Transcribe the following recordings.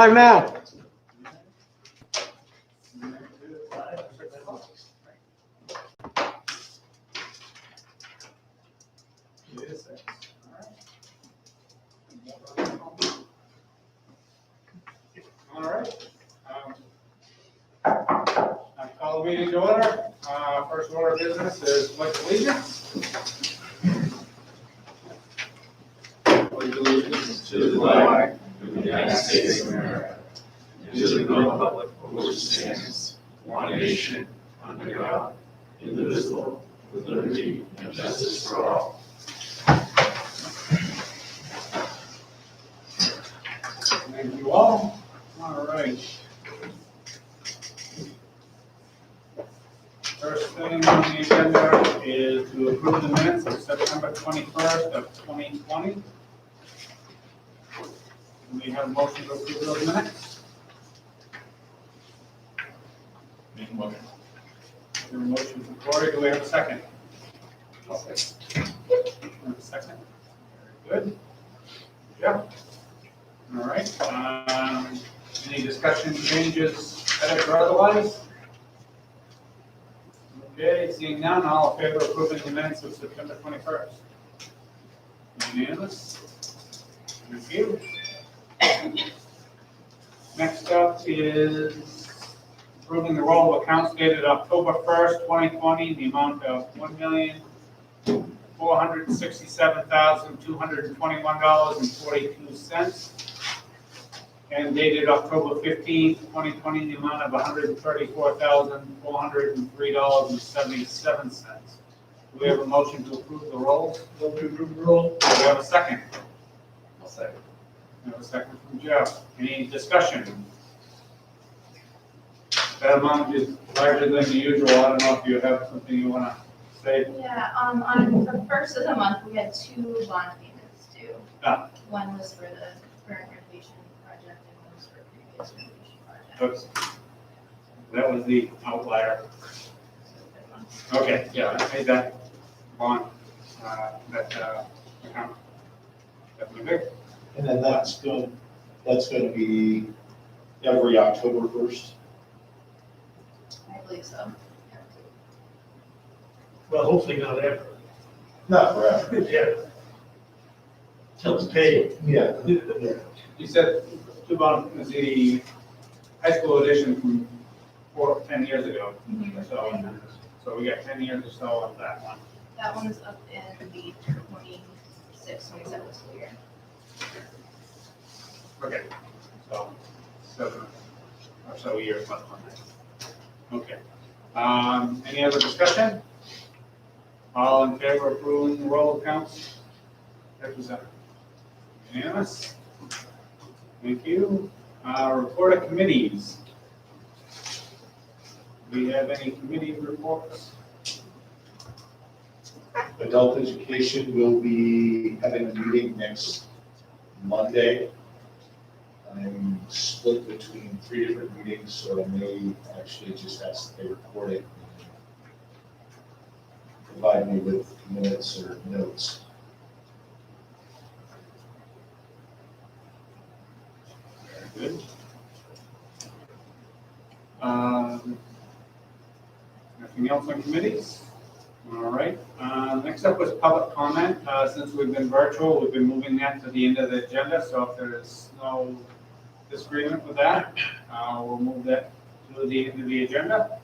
Time now. All right. I call the meeting to order. First order of business is pledge of allegiance. Pledge allegiance to the flag of the United States of America, and to the republic for which it stands, one nation, under God, indivisible, with liberty and justice for all. Thank you all. All right. First thing on the agenda is to approve the minutes of September 21st of 2020. Do we have a motion to approve those minutes? Make a motion. We have a motion from Corey. Do we have a second? Have a second. Very good. Yeah. All right. Any discussion, changes, edits, or otherwise? Okay, seeing none, all in favor of approving the minutes of September 21st? Unanimous? Thank you. Next up is approving the roll of accounts dated October 1st, 2020, in the amount of $1,467,221.42. And dated October 15th, 2020, in the amount of $134,403.77. Do we have a motion to approve the rolls? Move to approve the roll. Do we have a second? I'll second. We have a second from Jeff. Any discussion? That amount is larger than the usual. I don't know if you have something you want to say. Yeah, on the first of the month, we had 2 bond payments due. Ah. One was for the current renovation project and one was for previous renovation project. Oops. That was the outlier. Okay, yeah, I made that bond, that account. Definitely big. And then that's going to be every October 1st. I believe so. Well, hopefully not ever. Not forever. Yeah. Till it's paid. Yeah. You said 2 bond is the high school edition from 10 years ago. So we got 10 years or so of that one. That one is up in the 26-27 school year. Okay, so 7 or so years left on that. Okay. Any other discussion? All in favor of approving the roll of accounts? Representative. Unanimous? Thank you. Report of committees. Do we have any committee reports? Adult education will be having a meeting next Monday. I'm split between 3 different meetings, so I may actually just ask that they record it and provide me with minutes or notes. Very good. Nothing else on committees? All right. Next up was public comment. Since we've been virtual, we've been moving that to the end of the agenda. So if there is no disagreement with that, we'll move that to the end of the agenda.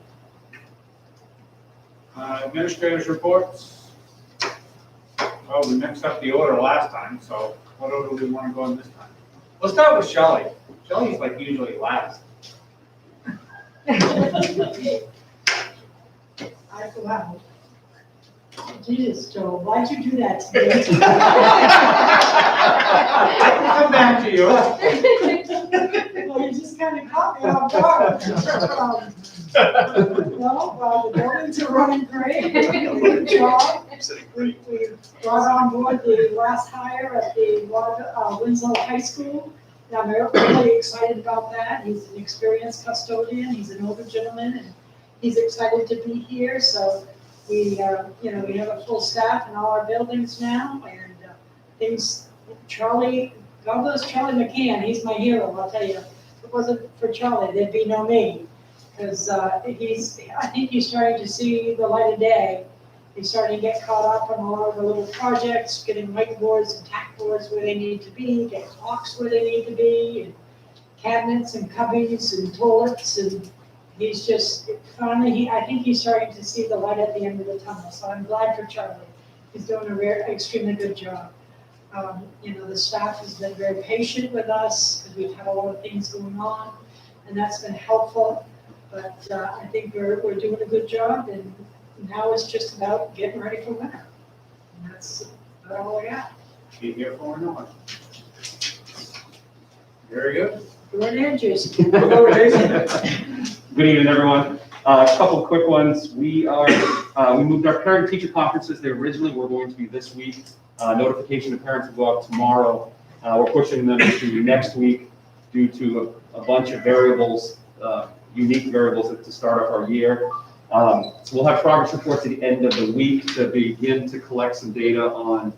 Administrators reports. Well, we mixed up the order last time, so what order do we want to go in this time? Let's start with Shelley. Shelley's like usually last. I go out. Jesus, Joe, why'd you do that to me? I can come back to you. Well, you just kind of caught me off guard. No, the buildings are running great. Good job. We brought on board the last hire at the Winslow High School. I'm really excited about that. He's an experienced custodian. He's an older gentleman, and he's excited to be here. So we have a full staff in all our buildings now, and things. Charlie, God bless Charlie McCann. He's my hero. I'll tell you. it wasn't for Charlie, there'd be no me. Because I think he's starting to see the light of day. He's starting to get caught up on a lot of the little projects, getting whiteboards and tack boards where they need to be, getting clocks where they need to be, and cabinets and cubbies and toilets, and he's just, finally, I think he's starting to see the light at the end of the tunnel, so I'm glad for Charlie. He's doing a extremely good job. The staff has been very patient with us, because we've had a lot of things going on, and that's been helpful. But I think we're doing a good job, and now it's just about getting ready for winter. And that's about all I got. Be here for one. Very good. Go ahead, Jason. We'll go with Jason. Good evening, everyone. A couple quick ones. We moved our parent-teacher conferences. They originally were going to be this week. Notification to parents will go out tomorrow. We're pushing them to next week due to a bunch of variables, unique variables to start off our year. So we'll have progress reports at the end of the week to begin to collect some data on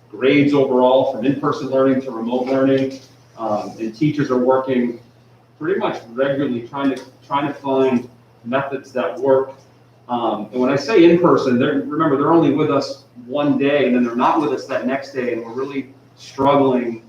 grades overall, from in-person learning to remote learning. And teachers are working pretty much regularly trying to find methods that work. And when I say in-person, remember, they're only with us one day, and then they're not with us that next day, and we're really struggling.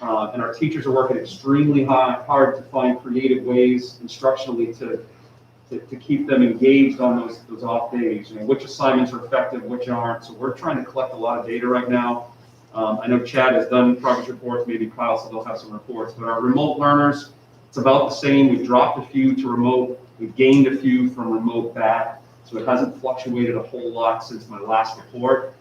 And our teachers are working extremely hard to find creative ways instructionally to keep them engaged on those off days. Which assignments are effective, which aren't. So we're trying to collect a lot of data right now. I know Chad has done progress reports, maybe Kyle, so they'll have some reports. But our remote learners, it's about the same. We've dropped a few to remote. We've gained a few from remote back. So it hasn't fluctuated a whole lot since my last report.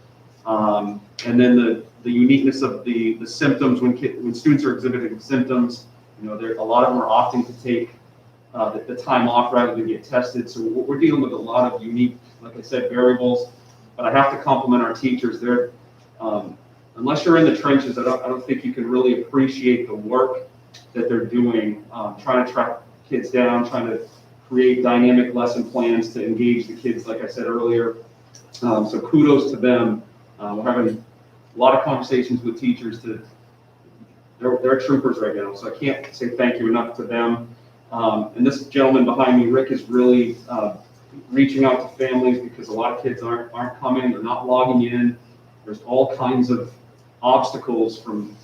And then the uniqueness of the symptoms when students are exhibiting symptoms, a lot of them are opting to take the time off rather than get tested. So we're dealing with a lot of unique, like I said, variables. But I have to compliment our teachers. They're unless you're in the trenches, I don't think you can really appreciate the work that they're doing, trying to track kids down, trying to create dynamic lesson plans to engage the kids, like I said earlier. So kudos to them. We're having a lot of conversations with teachers. They're troopers right now, so I can't say thank you enough to them. And this gentleman behind me, Rick, is really reaching out to families because a lot of kids aren't coming, they're not logging in. There's all kinds of obstacles from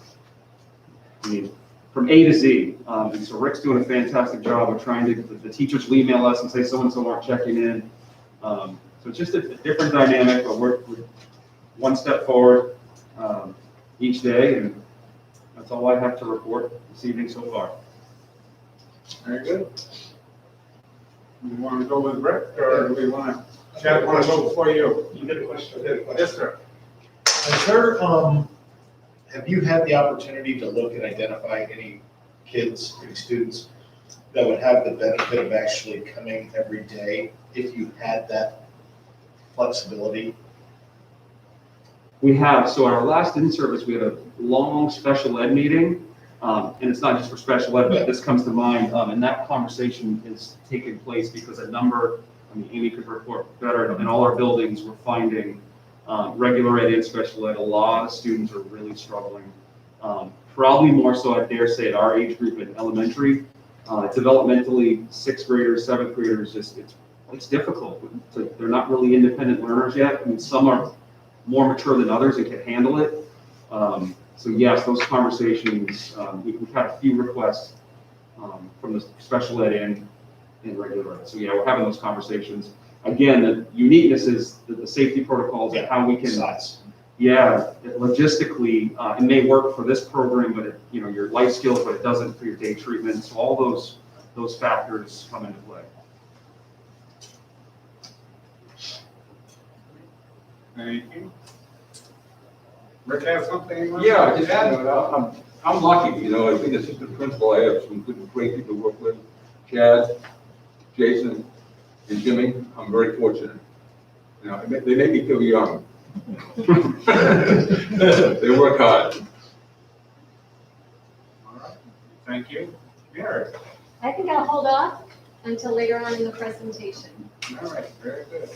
A to Z. And so Rick's doing a fantastic job of trying to, the teachers will email us and say so-and-so aren't checking in. So it's just a different dynamic, but we're one step forward each day, and that's all I have to report this evening so far. Very good. You want to go with Rick, or do we want to, Chad, want to go before you? You got a question? Yes, sir. Is there, have you had the opportunity to look and identify any kids, any students that would have the benefit of actually coming every day if you had that flexibility? We have, so our last in-service, we had a long special ed meeting, and it's not just for special ed, but this comes to mind, and that conversation is taking place because Amy could report better, in all our buildings, we're finding regular ed and special ed, a lot of students are really struggling. Probably more so, I dare say, at our age group in elementary. Developmentally, 6th graders, 7th graders, it's difficult. They're not really independent learners yet. Some are more mature than others and can handle it. So yes, those conversations, we've had a few requests from the special ed and regular ed. So yeah, we're having those conversations. Again, the uniqueness is the safety protocols and how we can, logistically, it may work for this program, but your life skills, but it doesn't for your day treatment. So all those factors come into play. Thank you. Rick has something? Yeah, just, I'm lucky, I think assistant principal, I have some good, great people to work with. Chad, Jason, and Jimmy, I'm very fortunate. They make me feel young. They work hard. All right. Thank you. Mary? I think I'll hold off until later on in the presentation. All right, very good.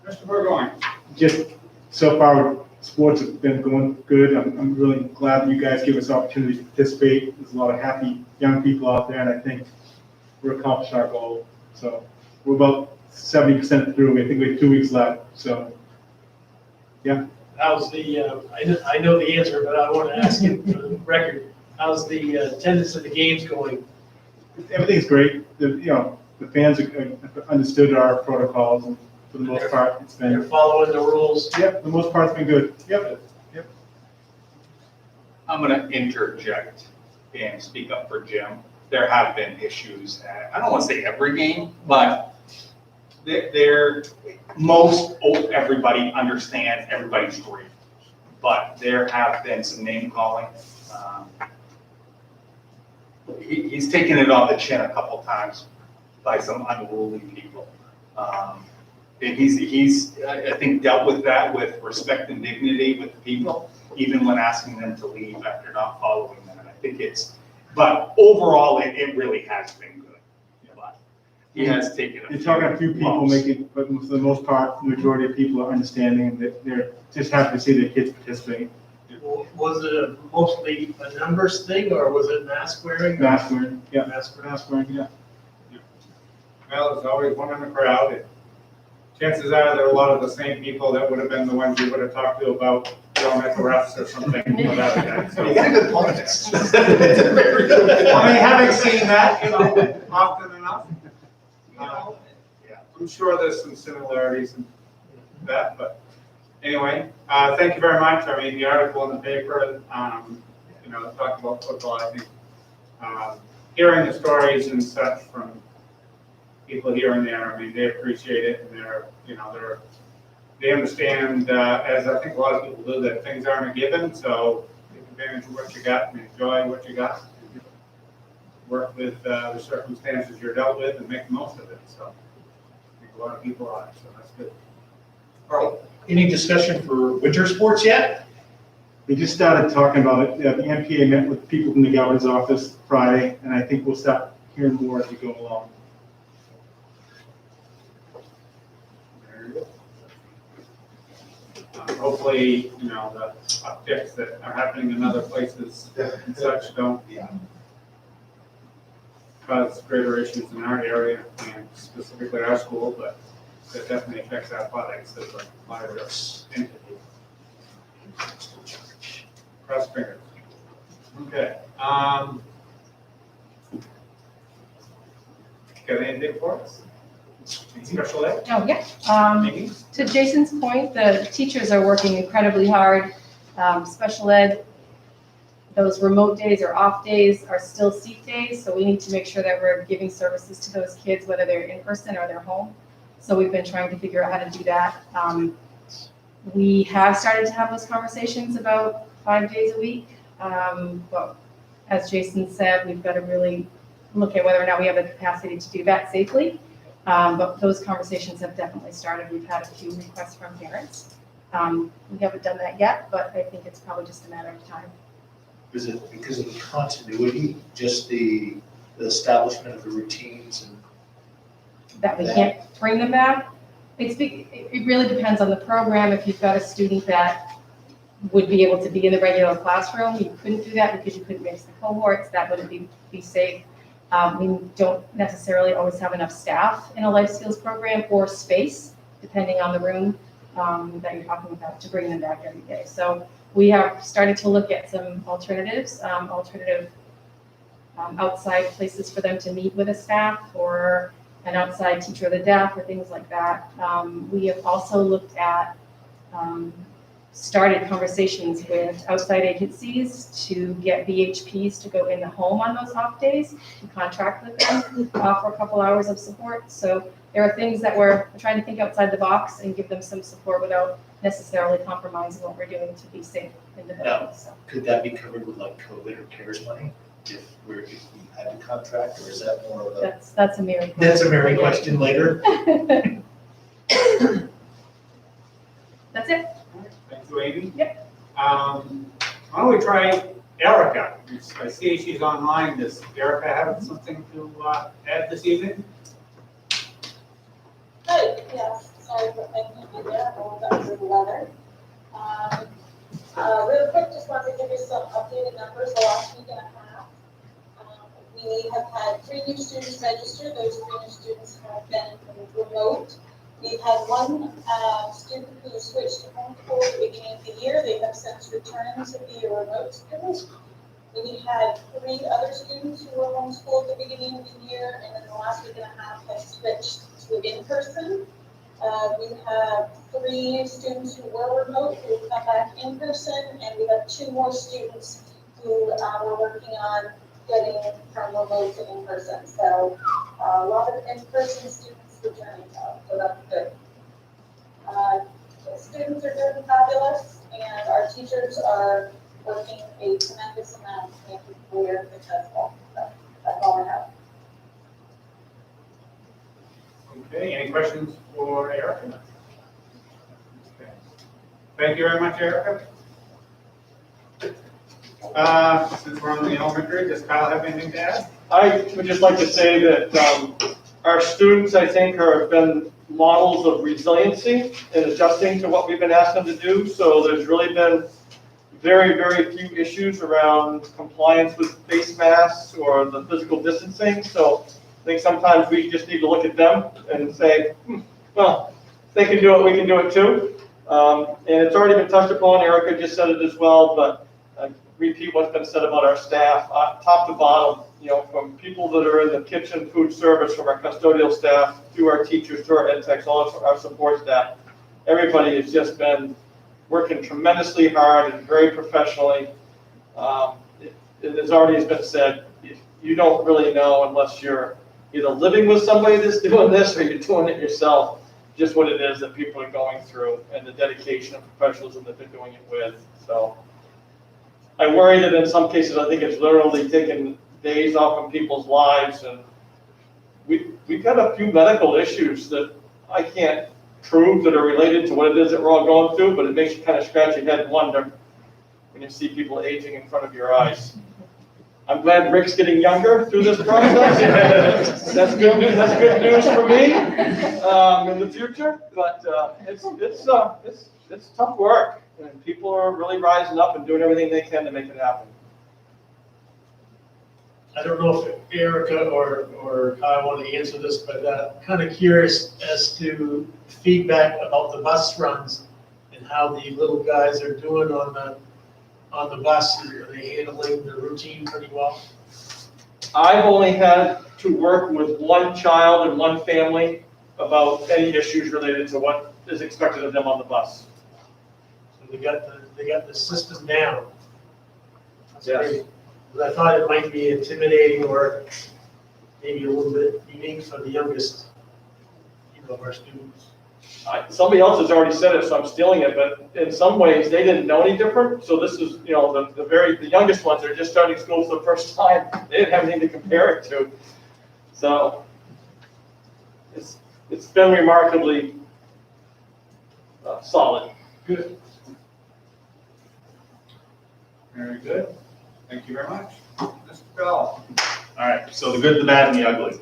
Mr. Burgoyne? Just so far, sports have been going good. I'm really glad that you guys give us the opportunity to participate. There's a lot of happy young people out there, and I think we're accomplishing our goal. So we're about 70% through. I think we have 2 weeks left. So How's the, I know the answer, but I want to ask it for the record. How's the attendance of the games going? everything's great. The fans have understood our protocols, and for the most part, it's They're been, following the rules? yep, the most part, it's been good. Yep. I'm gonna interject and speak up for Jim. There have been issues at, I don't wanna say every game, but everybody understands, everybody's great. But there have been some name calling. He's taken it on the chin a couple times by some unruly people. And he's, I think, dealt with that with respect and dignity with the people, even when asking them to leave after not following them. And I think but overall, it really has been good. But he has taken You're talking a few people but for the most part, the majority of people are understanding, and they're just happy to see their kids participating. Was it mostly a numbers thing, or was it mask wearing? Mask wearing, yeah. Mask wearing. Yeah. Well, there's always one in the crowd. And chances are there are a lot of the same people that would have been the ones you would have talked to about yelling at the refs or something without that. So, You got a good point. I mean, having seen that, often enough, I'm sure there's some similarities in that, but anyway, thank you very much. I mean, the article in the paper, talked about football, I think, hearing the stories and such from people here and there, I mean, they appreciate it, and they understand, as I think a lot of people do, that things aren't a given, so take advantage of what you got and enjoy what you got. Work with the circumstances you're dealt with and make the most of it, so I think a lot of people are, so that's good. All right. Any discussion for winter sports yet? We just started talking about it. The MPA met with people from the governor's office Friday, and I think we'll start hearing more as we go along. Hopefully, the upticks that are happening in other places and such don't cause greater issues in our area and specifically our school, but that definitely affects athletics as a larger entity. Cross fingers. Okay. Got anything for us? Special ed? Oh, yeah. To Jason's point, the teachers are working incredibly hard. Special ed, those remote days or off days are still seat days, so we need to make sure that we're giving services to those kids, whether they're in person or they're home. So we've been trying to figure out how to do that. We have started to have those conversations about 5 days a week. But as Jason said, we've got to really look at whether or not we have the capacity to do that safely. But those conversations have definitely started. We've had a few requests from parents. We haven't done that yet, but I think it's probably just a matter of time. Is it because of the continuity, just the establishment of the routines and That we can't bring them back? It really depends on the program. If you've got a student that would be able to be in the regular classroom, you couldn't do that because you couldn't mix the cohorts. That wouldn't be safe. We don't necessarily always have enough staff in a life skills program or space, depending on the room that you're talking about, to bring them back every day. So we have started to look at some alternatives, outside places for them to meet with a staff, or an outside teacher of the deaf, or things like that. We have also looked at started conversations with outside agencies to get VHPs to go in the home on those off days, to contract with them, for a couple hours of support. So there are things that we're trying to think outside the box and give them some support without necessarily compromising what we're doing to be safe in the building. So could that be covered with like COVID or CARES money if we had to contract, or is that more of a? that's a Mary question. That's a Mary question later. That's it. Thank you, Amy. Yep. Why don't we try Erica? I see she's online. Does Erica have something to add this evening? Good, yes. Sorry for making you there. I woke up to the weather. Real quick, just wanted to give you some updated numbers the last week and a half. We have had 3 new students register. Those 3 new students have been remote. We've had 1 student who switched to homeschool at the beginning of the year. They have since returned to be a remote student. We had 3 other students who were homeschooled at the beginning of the year, and then the last week and a half have switched to in-person. We have 3 students who were remote who have come back in person, and we have 2 more students who we're working on getting from remote to in-person. So a lot of in-person students returning, so that's good. The students are doing fabulous, and our teachers are working a tremendous amount to make the career successful. So that's all I have. Okay, any questions for Erica? Okay. Thank you very much, Erica. Since we're on the elementary, does Kyle have anything to add? I would just like to say that our students, I think, have been models of resiliency in adjusting to what we've been asked them to do. So there's really been very, very few issues around compliance with face masks or the physical distancing. So I think sometimes we just need to look at them and say, well, if they can do it, we can do it too. And it's already been touched upon. Erica just said it as well, but repeat what's been said about our staff, top to bottom, from people that are in the kitchen, food service, from our custodial staff, to our teachers, to our ed techs, all of our support staff. Everybody has just been working tremendously hard and very professionally. It has already been said, you don't really know unless you're either living with somebody that's doing this or you're doing it yourself, just what it is that people are going through and the dedication and professionalism that they're doing it with. So I worry that in some cases, I think it's literally taken days off of people's lives, and we've got a few medical issues that I can't prove that are related to what it is that we're all going through, but it makes you kind of scratch your head and wonder when you see people aging in front of your eyes. I'm glad Rick's getting younger through this process. That's good news. That's good news for me in the future. But it's tough work, and people are really rising up and doing everything they can to make it happen. I don't know if Erica or Kyle want to answer this, but kind of curious as to feedback about the bus runs and how the little guys are doing on the bus. Are they handling the routine pretty well? I've only had to work with 1 child and 1 family about any issues related to what is expected of them on the bus. So they got the system down. That's Yes. great. But I thought it might be intimidating or maybe a little bit unique for the youngest, of our students. Somebody else has already said it, so I'm stealing it, but in some ways, they didn't know any different. So this is, the youngest ones are just starting school for the first time. They didn't have anything to compare it to. So it's been remarkably solid. Good. Very good. Thank you very much. Mr. Bell. All right, so the good, the bad, and the ugly.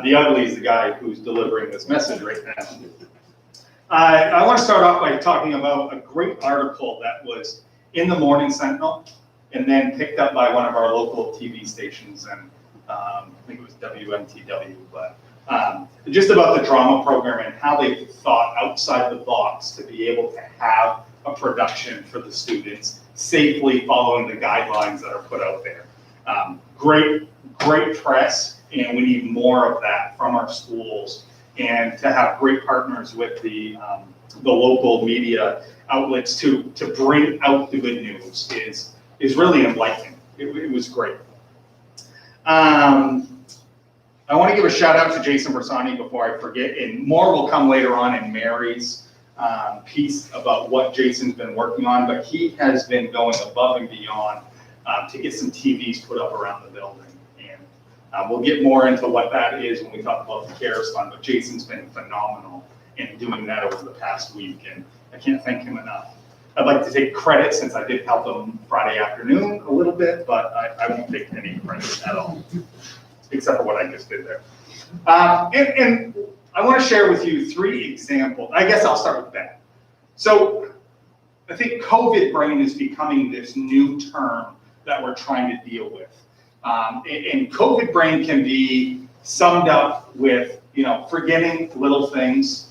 The ugly is the guy who's delivering this message right now. I want to start off by talking about a great article that was in the Morning Sentinel and then picked up by one of our local TV stations, and I think it was WMTW, but just about the drama program and how they thought outside the box to be able to have a production for the students safely following the guidelines that are put out there. Great press, and we need more of that from our schools, and to have great partners with the local media outlets to bring out the good news is really enlightening. It was great. I want to give a shout out to Jason Bersani before I forget, and more will come later on in Mary's piece about what Jason's been working on, but he has been going above and beyond to get some TVs put up around the building. And we'll get more into what that is when we talk about the CARES Fund, but Jason's been phenomenal in doing that over the past week, and I can't thank him enough. I'd like to take credit since I did help him Friday afternoon a little bit, but I won't take any credit at all, except for what I just did there. And I want to share with you 3 examples. I guess I'll start with that. So I think COVID brain is becoming this new term that we're trying to deal with. And COVID brain can be summed up with, forgetting little things,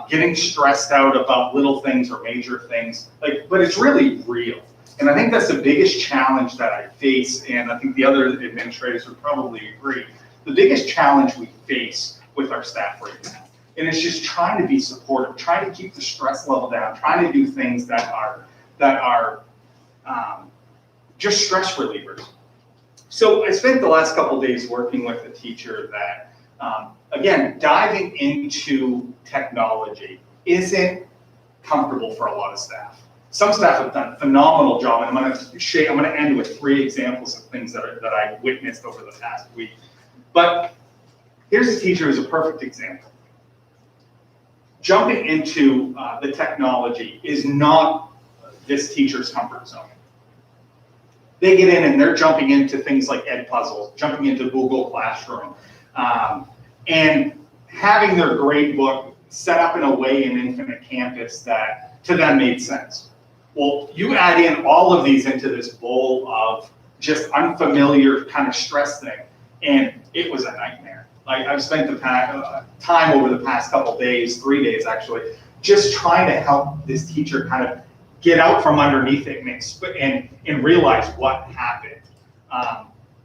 getting stressed out about little things or major things, but it's really real. And I think that's the biggest challenge that I face, and I think the other administrators would probably agree. The biggest challenge we face with our staff right now, and it's just trying to be supportive, trying to keep the stress level down, trying to do things that are just stress relievers. So I spent the last couple of days working with a teacher that, again, diving into technology isn't comfortable for a lot of staff. Some staff have done a phenomenal job, and I'm going to end with 3 examples of things that I witnessed over the past week. But here's a teacher who's a perfect example. Jumping into the technology is not this teacher's comfort zone. They get in and they're jumping into things like Edpuzzle, jumping into Google Classroom, and having their grade book set up in a way in Infinite Campus that to them made sense. Well, you add in all of these into this bowl of just unfamiliar kind of stress thing, and it was a nightmare. I've spent the time over the past couple days, 3 days actually, just trying to help this teacher kind of get out from underneath it and realize what happened.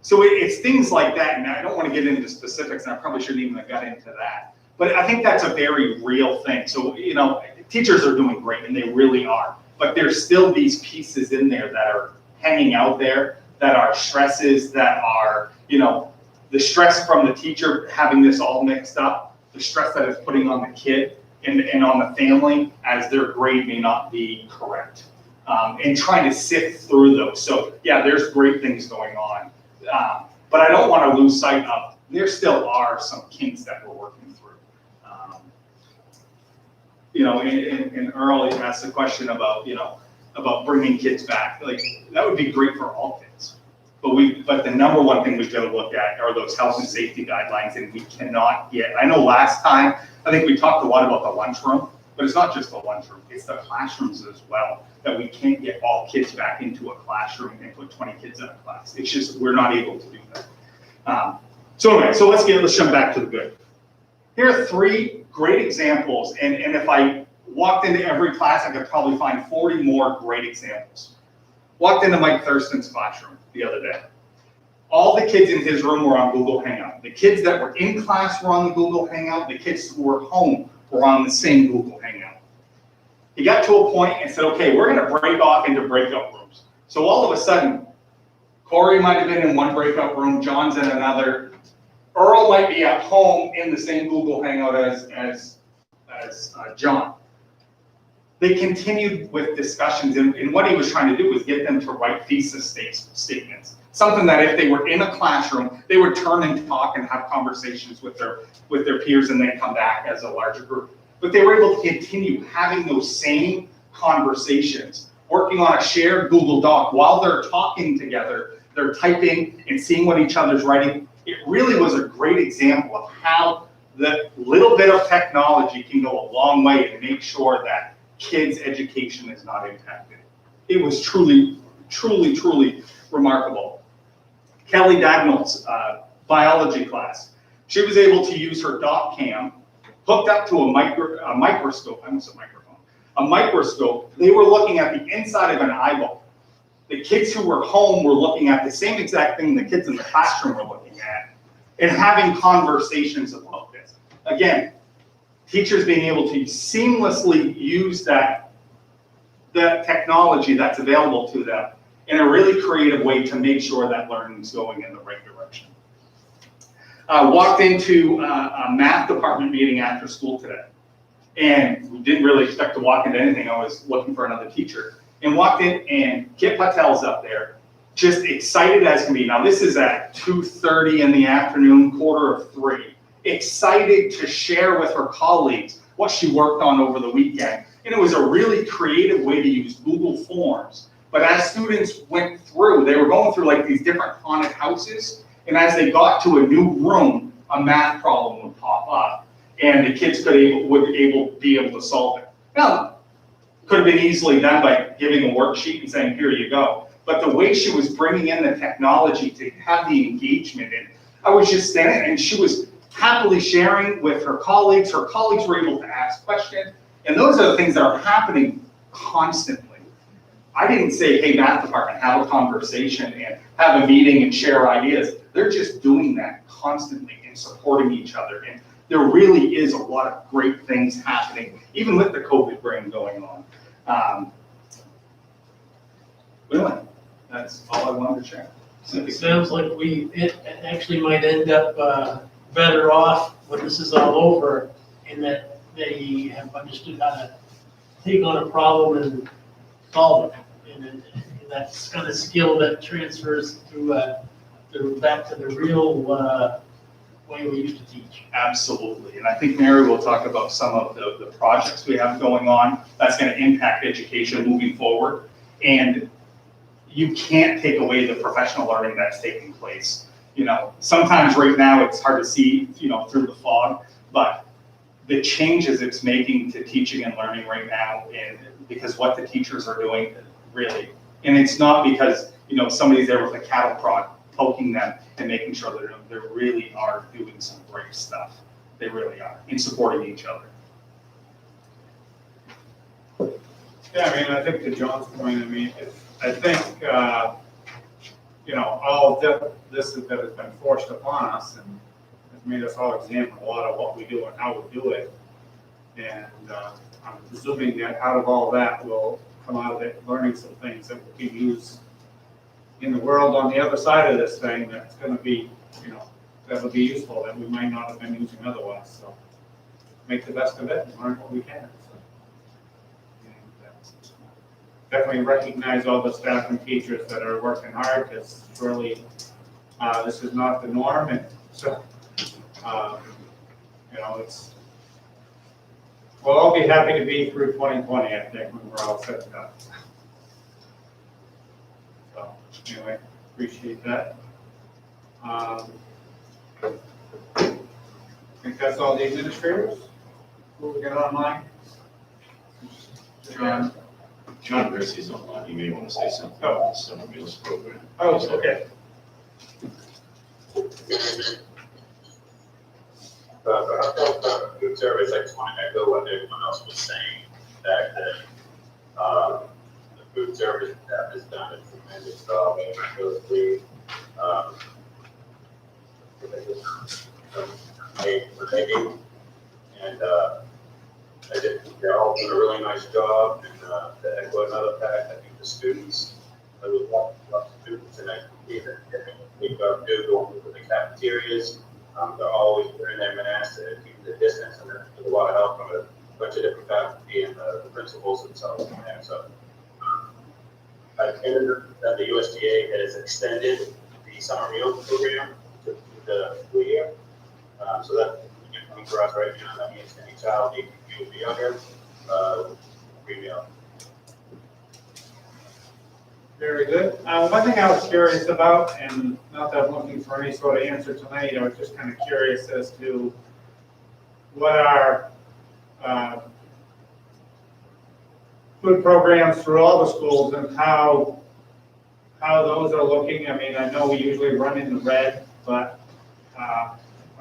So it's things like that, and I don't want to get into specifics, and I probably shouldn't even have got into that. But I think that's a very real thing. So, teachers are doing great, and they really are. But there's still these pieces in there that are hanging out there, that are stresses, that are, the stress from the teacher having this all mixed up, the stress that it's putting on the kid and on the family as their grade may not be correct, and trying to sift through those. So yeah, there's great things going on, but I don't want to lose sight of there still are some kinks that we're working through. And Earl asked the question about, about bringing kids back. That would be great for all kids. But the number one thing we've got to look at are those health and safety guidelines, and we cannot get, I know last time, I think we talked a lot about the lunchroom, but it's not just the lunchroom, it's the classrooms as well, that we can't get all kids back into a classroom and put 20 kids in a class. It's just, we're not able to do that. So anyway, so let's jump back to the good. Here are 3 great examples, and if I walked into every class, I could probably find 40 more great examples. Walked into Mike Thurston's classroom the other day. All the kids in his room were on Google Hangout. The kids that were in class were on the Google Hangout. The kids who were home were on the same Google Hangout. He got to a point and said, okay, we're going to break off into breakout rooms. So all of a sudden, Corey might have been in one breakout room, John's in another. Earl might be at home in the same Google Hangout as John. They continued with discussions, and what he was trying to do was get them to write thesis statements. Something that if they were in a classroom, they would turn and talk and have conversations with their peers and then come back as a larger group. But they were able to continue having those same conversations, working on a shared Google Doc while they're talking together, they're typing and seeing what each other's writing. It really was a great example of how the little bit of technology can go a long way to make sure that kids' education is not impacted. It was truly, truly, truly remarkable. Kelly Dagnall's biology class. She was able to use her doc cam hooked up to a microscope. I almost said microphone. A microscope. They were looking at the inside of an eyeball. The kids who were home were looking at the same exact thing the kids in the classroom were looking at, and having conversations about this. Again, teachers being able to seamlessly use the technology that's available to them in a really creative way to make sure that learning is going in the right direction. Walked into a math department meeting after school today, and we didn't really expect to walk into anything. I was looking for another teacher, and walked in, and Kit Patel's up there, just excited as can be. Now this is at 2:30 in the afternoon, 2:45. Excited to share with her colleagues what she worked on over the weekend. And it was a really creative way to use Google Forms. But as students went through, they were going through like these different haunted houses. And as they got to a new room, a math problem would pop up. And the kids would be able to solve it. Now, Could have been easily done by giving a worksheet and saying, here you go. But the way she was bringing in the technology to have the engagement, and I was just standing, and she was happily sharing with her colleagues. Her colleagues were able to ask questions, and those are the things that are happening constantly. I didn't say, hey, math department, have a conversation and have a meeting and share ideas. They're just doing that constantly and supporting each other. And there really is a lot of great things happening, even with the COVID brain going on. Really, that's all I wanted to share. So it sounds like it actually might end up better off when this is all over, in that they have understood how to take on a problem and solve it. And that's kind of skill that transfers to back to the real way we used to teach. Absolutely, and I think Mary will talk about some of the projects we have going on that's going to impact education moving forward. And you can't take away the professional learning that's taking place. You know, sometimes right now it's hard to see, you know, through the fog, but the changes it's making to teaching and learning right now, and because what the teachers are doing, really, and it's not because, you know, somebody's there with a cattle prod poking them and making sure that they really are doing some great stuff. They really are, in supporting each other. Yeah, I mean, I think to John's point, I mean, I think, you know, all this that has been forced upon us and has made us all examine a lot of what we do and how we do it. And I'm presuming that out of all that will come out of it learning some things that we can use in the world on the other side of this thing that's going to be, you know, that will be useful that we might not have been using otherwise. So make the best of it and learn what we can. So, and, definitely recognize all the staff and teachers that are working hard, because surely this is not the norm. And so, you know, we'll all be happy to be through 2020, I think, when we're all set up. So, anyway, appreciate that. I think that's all the administrators. Who we got online? John Percy's online, you may want to say something about the summer meals program. Oh, okay. About food service, I just want to echo what everyone else was saying, that the food service staff has done a tremendous job in those three. And I think they're all doing a really nice job. And to echo another fact, I think the students, there was a lot of students, and I think that we've got to go into the cafeterias. They're always wearing their masks to keep the distance, and there's a lot of help from a bunch of different faculty and the principals themselves in there. So I've heard that the USDA has extended the summer meal program to the school year. So that's coming for us right now. That means any child, even if you would be younger, free meal. Very good. One thing I was curious about, and not that I'm looking for any sort of answer tonight, I was just kind of curious as to what our food programs through all the schools and how those are looking. I mean, I know we usually run in the red, but I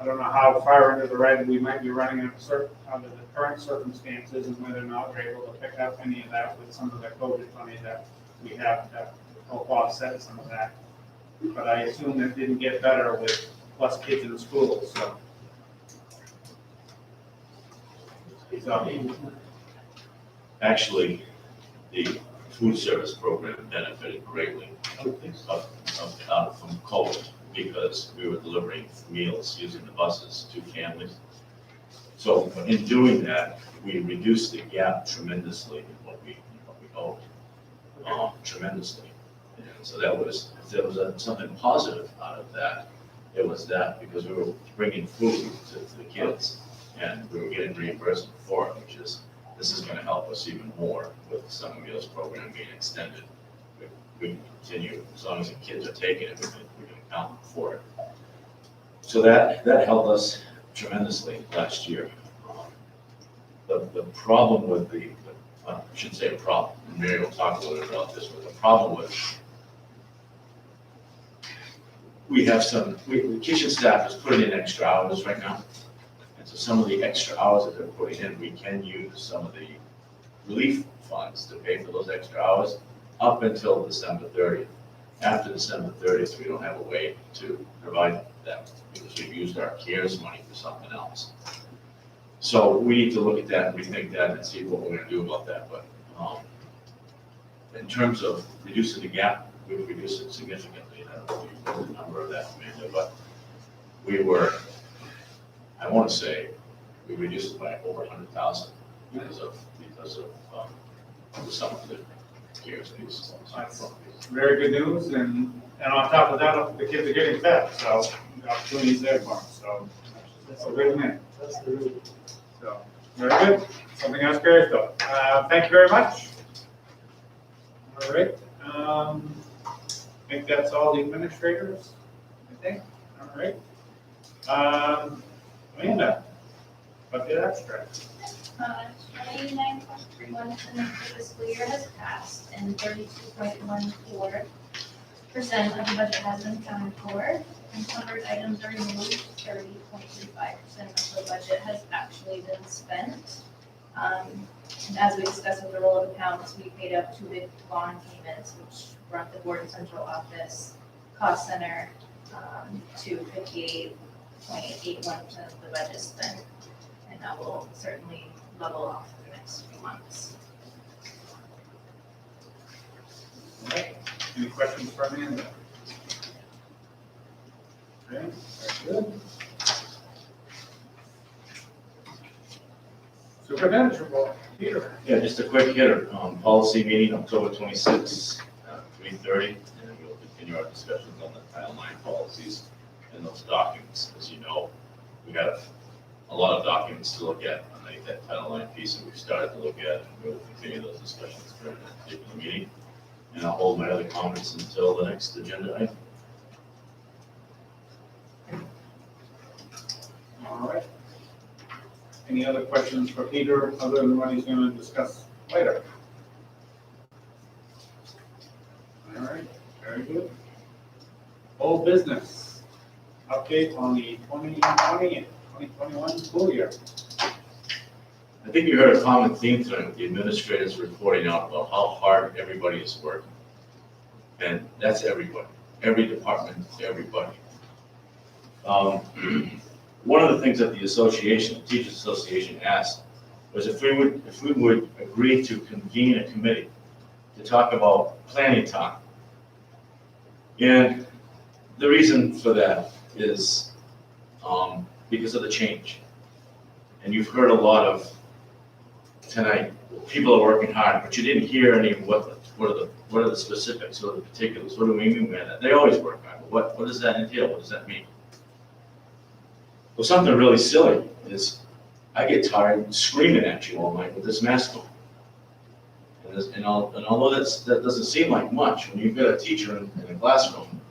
don't know how far into the red we might be running under the current circumstances, and whether or not we're able to pick up any of that with some of the COVID money that we have to help offset some of that. But I assume it didn't get better with less kids in the schools, so. Actually, the food service program benefited greatly from COVID, because we were delivering meals using the buses to families. So in doing that, we reduced the gap tremendously in what we owed. Tremendously. And so that was, if there was something positive out of that, it was that, because we were bringing food to the kids and we were getting reimbursement for it, this is going to help us even more with the summer meals program being extended. We can continue, as long as the kids are taking it, we can account for it. So that helped us tremendously last year. The problem with the I shouldn't say a problem, and Mary will talk a little bit about this, but the problem was we have the kitchen staff is putting in extra hours right now. And so some of the extra hours that they're putting in, we can use some of the relief funds to pay for those extra hours up until December 30th. After December 30th, we don't have a way to provide them because we've used our CARES money for something else. So we need to look at that and rethink that and see what we're gonna do about that. But in terms of reducing the gap, we've reduced it significantly. I don't know if you know the number of that, Amanda, but we were, I wanna say, we reduced it by over 100,000 because of some of the CARES pieces. Very good news, and on top of that, the kids are getting fed, so the opportunity's there for them, so that's a great thing. That's the real. So, very good. Something else, Gary, though. Thank you very much. All right, I think that's all the administrators, I think, all right. Amanda, budget abstract. 29.31% for the school year has passed, and 32.14% of the budget has been accounted for. Encumbered items are removed, 30.35% of the budget has actually been spent. And as we discussed with the roll of accounts, we paid up 2 big bond payments, which brought the board and central office cost center to 58.81% of the budget spent. And that will certainly level off for the next few months. All right, any questions for Amanda? Okay, very good. Superintendent's report, Peter. Yeah, just a quick hitter. Policy meeting October 26th, 3:30, and we'll continue our discussions on the Title IX policies and those documents. As you know, we got a lot of documents to look at underneath that Title IX piece that we've started to look at, and we'll continue those discussions during that particular meeting. And I'll hold my other comments until the next agenda item. All right. Any other questions for Peter, other than what he's going to discuss later? All right, very good. Old business, update on the 2020 and 2021 school year. I think you heard a common theme tonight with the administrators reporting out about how hard everybody is working. And that's everybody, every department, everybody. One of the things that the association, Teachers Association asked was if we would agree to convene a committee to talk about planning time. And the reason for that is because of the change. And you've heard a lot of tonight, people are working hard, but you didn't hear any what are the specifics or the particulars. What do we mean by that? They always work hard, but what does that entail? What does that mean? Well, something really silly is I get tired screaming at you all night with this mask on. And although that doesn't seem like much, when you've got a teacher in a classroom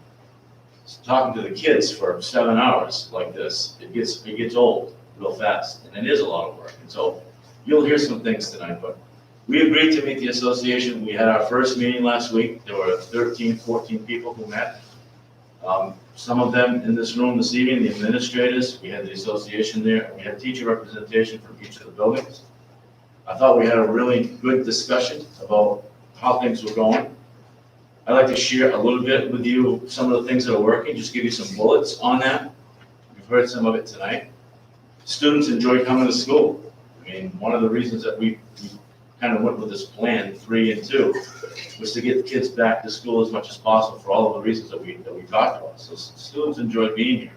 talking to the kids for 7 hours like this, it gets old real fast, and it is a lot of work. And so you'll hear some things tonight, but we agreed to meet the association. We had our first meeting last week. There were 13, 14 people who met. Some of them in this room this evening, the administrators, we had the association there, we had teacher representation from each of the buildings. I thought we had a really good discussion about how things were going. I'd like to share a little bit with you some of the things that are working, just give you some bullets on that. You've heard some of it tonight. Students enjoy coming to school. I mean, one of the reasons that we kind of went with this plan, 3 and 2, was to get the kids back to school as much as possible for all of the reasons that we talked about. So students enjoy being here.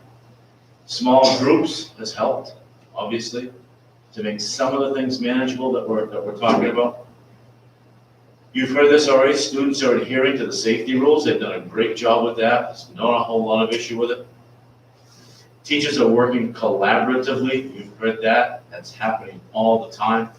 Small groups has helped, obviously, to make some of the things manageable that we're talking about. You've heard this already. Students are adhering to the safety rules. They've done a great job with that. There's not a whole lot of issue with it. Teachers are working collaboratively. You've heard that. That's happening all the time.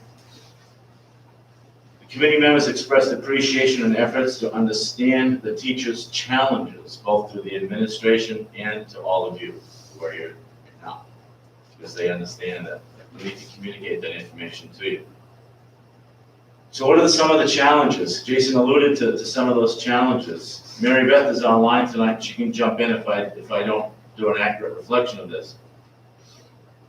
Committee members expressed appreciation and efforts to understand the teachers' challenges, both to the administration and to all of you who are here now, because they understand that we need to communicate that information to you. So what are some of the challenges? Jason alluded to some of those challenges. Mary Beth is online tonight. She can jump in if I don't do an accurate reflection of this.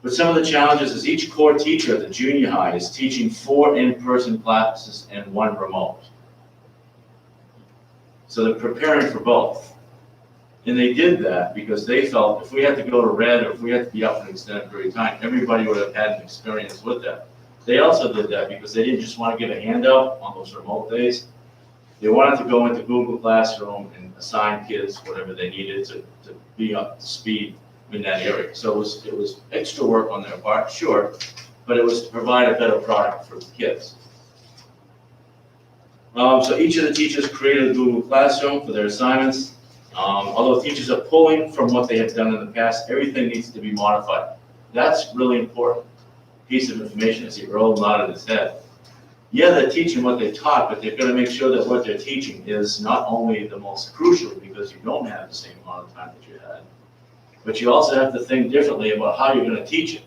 But some of the challenges is each core teacher at the junior high is teaching 4 in-person classes and 1 remote. So they're preparing for both. And they did that because they felt if we had to go to red or if we had to be up for an extended period of time, everybody would have had an experience with that. They also did that because they didn't just want to give a handout on those remote days. They wanted to go into Google Classroom and assign kids whatever they needed to be up to speed in that area. So it was extra work on their part, sure, but it was to provide a better product for the kids. So each of the teachers created a Google Classroom for their assignments. Although teachers are pulling from what they have done in the past, everything needs to be modified. That's really important piece of information. I see Earl nodded his head. Yeah, they're teaching what they taught, but they've got to make sure that what they're teaching is not only the most crucial because you don't have the same amount of time that you had, but you also have to think differently about how you're going to teach it.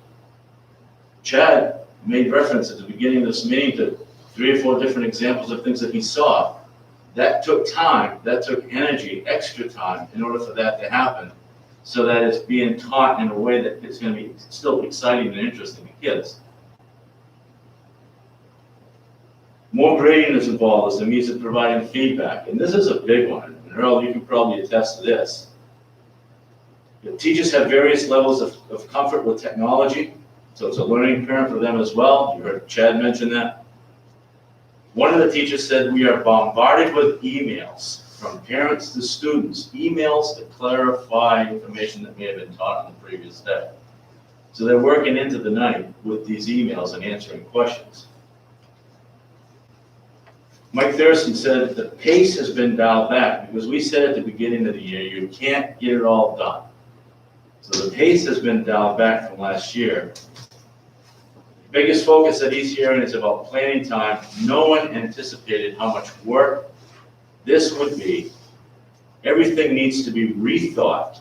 Chad made reference at the beginning of this meeting to 3 or 4 different examples of things that he saw. That took time, that took energy, extra time in order for that to happen, so that it's being taught in a way that it's going to be still exciting and interesting to kids. More grading is involved as the means of providing feedback, and this is a big one. And Earl, you can probably attest to this. The teachers have various levels of comfort with technology, so it's a learning curve for them as well. You heard Chad mention that. One of the teachers said we are bombarded with emails from parents to students, emails to clarify information that may have been taught on the previous day. So they're working into the night with these emails and answering questions. Mike Thurston said the pace has been dialed back because we said at the beginning of the year, you can't get it all done. So the pace has been dialed back from last year. The biggest focus that he's hearing is about planning time. No one anticipated how much work this would be. Everything needs to be rethought.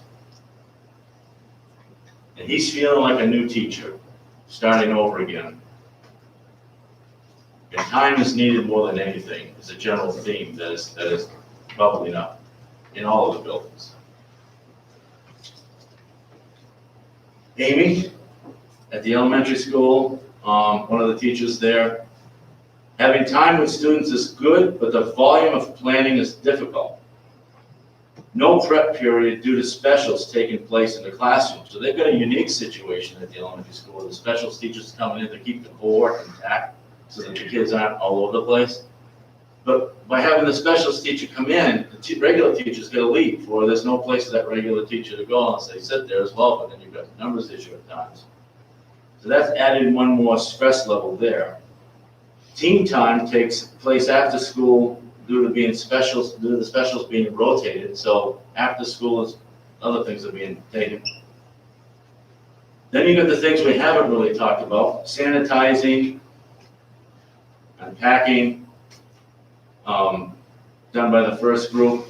And he's feeling like a new teacher, starting over again. And time is needed more than anything is a general theme that is bubbling up in all of the buildings. Amy, at the elementary school, one of the teachers there, having time with students is good, but the volume of planning is difficult. No prep period due to specials taking place in the classroom. So they've got a unique situation at the elementary school. The specials teachers coming in to keep the cohort intact so that the kids aren't all over the place. But by having the specials teacher come in, the regular teacher's got to leave, or there's no place for that regular teacher to go unless they sit there as well, but then you've got the numbers issue at times. So that's added one more stress level there. Team time takes place after school due to the specials being rotated, so after school is other things are being taken. Then you got the things we haven't really talked about: sanitizing, unpacking, done by the first group.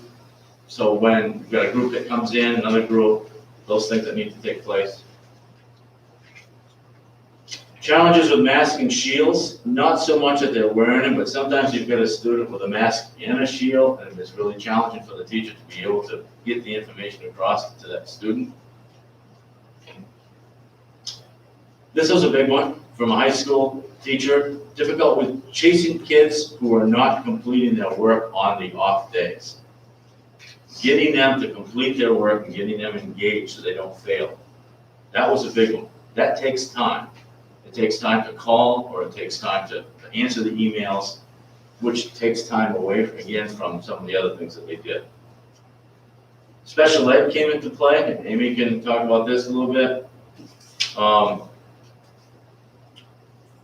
So when you've got a group that comes in, another group, those things that need to take place. Challenges with masks and shields, not so much that they're wearing them, but sometimes you've got a student with a mask and a shield, and it's really challenging for the teacher to be able to get the information across to that student. This was a big one from a high school teacher. Difficult with chasing kids who are not completing their work on the off days. Getting them to complete their work and getting them engaged so they don't fail. That was a big one. That takes time. It takes time to call, or it takes time to answer the emails, which takes time away, again, from some of the other things that they did. Special ed came into play, and Amy can talk about this a little bit.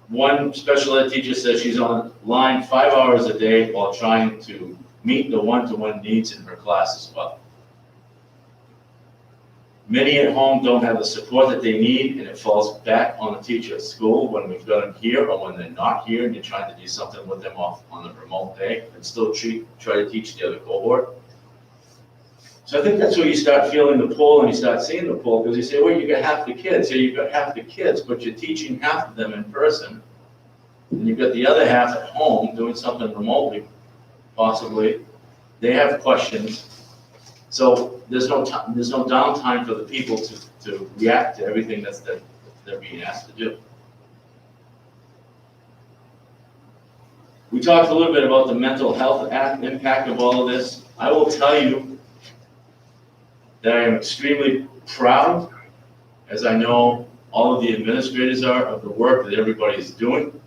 One special ed teacher says she's online 5 hours a day while trying to meet the one-to-one needs in her class as well. Many at home don't have the support that they need, and it falls back on the teacher at school when we've got them here or when they're not here and you're trying to do something with them off on the remote day and still try to teach the other cohort. So I think that's where you start feeling the pull and you start seeing the pull, because you say, well, you got half the kids. Here you've got half the kids, but you're teaching half of them in person. And you've got the other half at home doing something remotely, possibly. They have questions. So there's no time, there's no downtime for the people to react to everything that they're being asked to do. We talked a little bit about the mental health impact of all of this. I will tell you that I am extremely proud, as I know all of the administrators are, of the work that everybody is doing.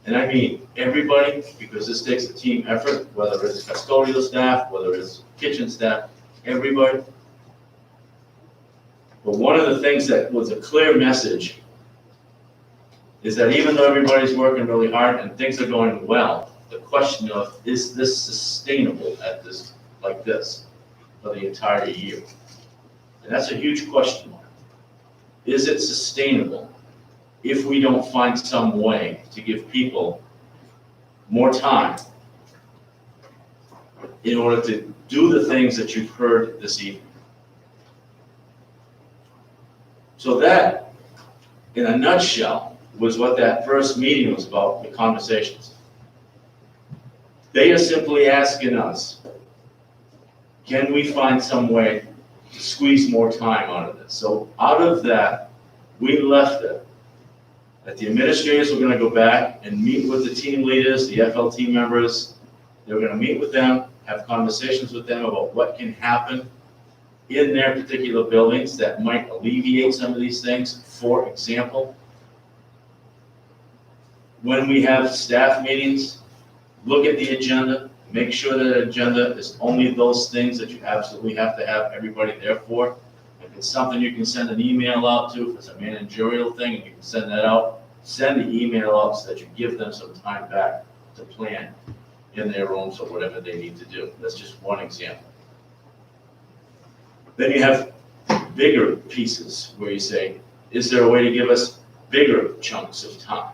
And I mean everybody, because this takes a team effort, whether it's custodial staff, whether it's kitchen staff, everybody. But one of the things that was a clear message is that even though everybody's working really hard and things are going well, the question of, is this sustainable at this, like this, for the entire year? And that's a huge question mark. Is it sustainable if we don't find some way to give people more time in order to do the things that you've heard this evening? So that, in a nutshell, was what that first meeting was about, the conversations. They are simply asking us, can we find some way to squeeze more time out of this? So out of that, we left it that the administrators were going to go back and meet with the team leaders, the FLT members. They were going to meet with them, have conversations with them about what can happen in their particular buildings that might alleviate some of these things. For example, when we have staff meetings, look at the agenda, make sure that the agenda is only those things that you absolutely have to have everybody there for. If it's something you can send an email out to, if it's a managerial thing, and you can send that out, send the email out so that you give them some time back to plan in their rooms or whatever they need to do. That's just one example. Then you have bigger pieces where you say, is there a way to give us bigger chunks of time?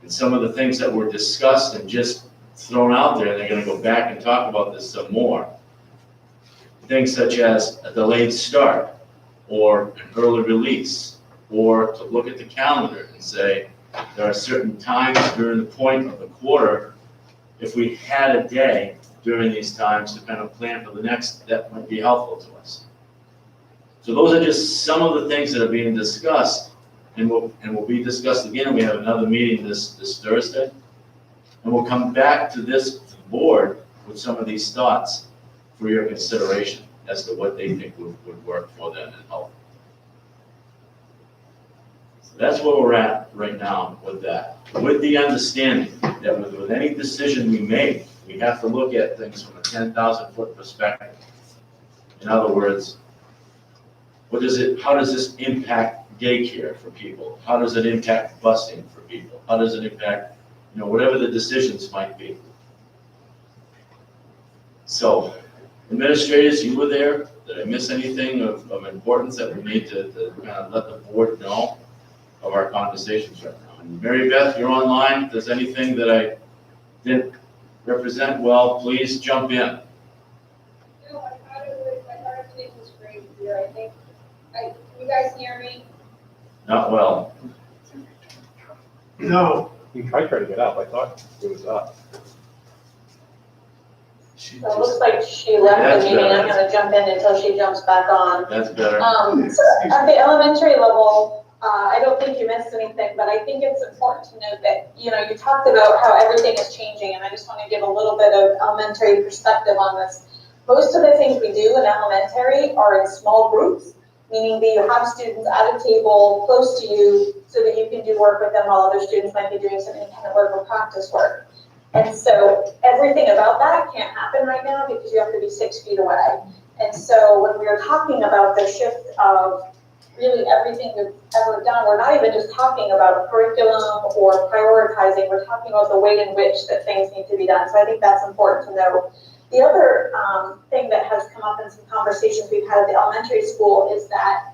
And some of the things that were discussed and just thrown out there, they're going to go back and talk about this some more. Things such as a delayed start, or an early release, or to look at the calendar and say, there are certain times during the point of the quarter, if we had a day during these times to kind of plan for the next, that might be helpful to us. So those are just some of the things that are being discussed, and will be discussed again. We have another meeting this Thursday, and we'll come back to this board with some of these thoughts for your consideration as to what they think would work for them and help. So that's where we're at right now with that, with the understanding that with any decision we make, we have to look at things from a 10,000-foot perspective. In other words, how does this impact daycare for people? How does it impact busing for people? How does it impact, whatever the decisions might be? So, administrators, you were there. Did I miss anything of importance that we need to kind of let the board know of our conversations right now? And Mary Beth, you're online. If there's anything that I didn't represent well, please jump in. No, I thought everything was great here. I think, you guys hear me? Not well. No. You tried to get up, I thought it was up. So it looks like she left That's the meeting. better. I'm gonna jump in until she jumps back on. That's better. So at the elementary level, I don't think you missed anything, but I think it's important to note that, you talked about how everything is changing, and I just want to give a little bit of elementary perspective on this. Most of the things we do in elementary are in small groups, meaning that you have students at a table close to you so that you can do work with them while other students might be doing some independent work or practice work. And so everything about that can't happen right now because you have to be 6 feet away. And so when we are talking about the shift of really everything we've ever done, we're not even just talking about a curriculum or prioritizing, we're talking about the way in which that things need to be done. So I think that's important to know. The other thing that has come up in some conversations we've had at the elementary school is that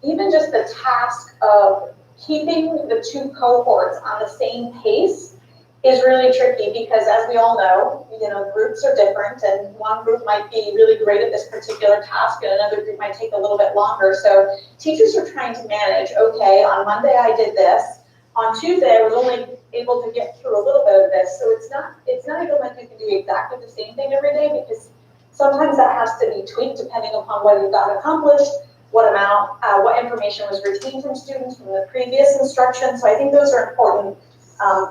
even just the task of keeping the two cohorts on the same pace is really tricky because, as we all know, groups are different, and one group might be really great at this particular task and another group might take a little bit longer. So teachers are trying to manage, okay, on Monday I did this, On Tuesday, I was only able to get through a little bit of this, so it's not even like you can do exactly the same thing every day, because sometimes that has to be tweaked depending upon what you got accomplished, what amount, what information was retained from students from the previous instruction. So I think those are important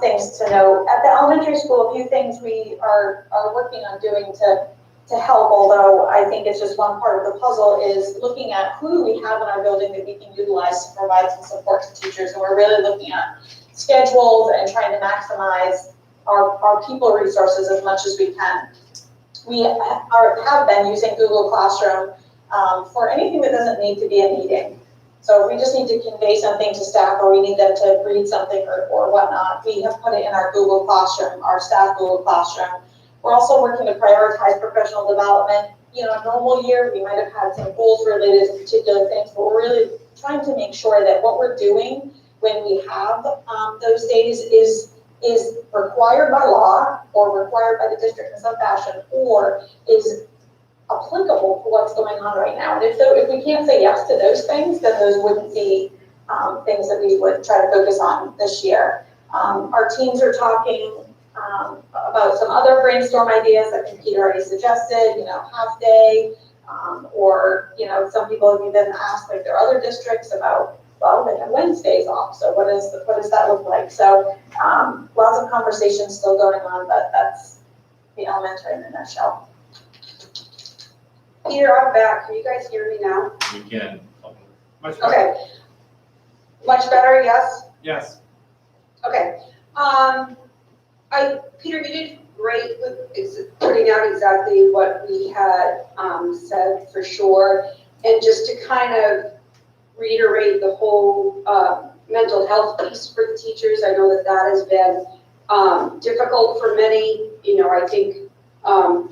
things to know. At the elementary school, a few things we are working on doing to help, although I think it's just one part of the puzzle, is looking at who do we have in our building that we can utilize to provide some support to teachers. And we're really looking at schedules and trying to maximize our people resources as much as we can. We have been using Google Classroom for anything that doesn't need to be a meeting. So if we just need to convey something to staff, or we need them to read something or whatnot, we have put it in our Google Classroom, our staff Google Classroom. We're also working to prioritize professional development. You know, a normal year, we might have had some goals related to particular things, but we're really trying to make sure that what we're doing when we have those days is required by law or required by the district in some fashion, or is applicable for what's going on right now. And if we can't say yes to those things, then those wouldn't be things that we would try to focus on this year. Our teams are talking about some other brainstorm ideas that Peter already suggested, you know, half day, or, you know, some people have even asked, like, there are other districts about, well, they have Wednesdays off, so what does that look like? So lots of conversations still going on, but that's the elementary in a nutshell. Peter, I'm back. Can you guys hear me now? We can. Much better. Okay. Much better, yes? Yes. Okay. Peter, you did great with putting out exactly what we had said for sure. And just to kind of reiterate the whole mental health piece for the teachers, I know that has been difficult for many. You know, I think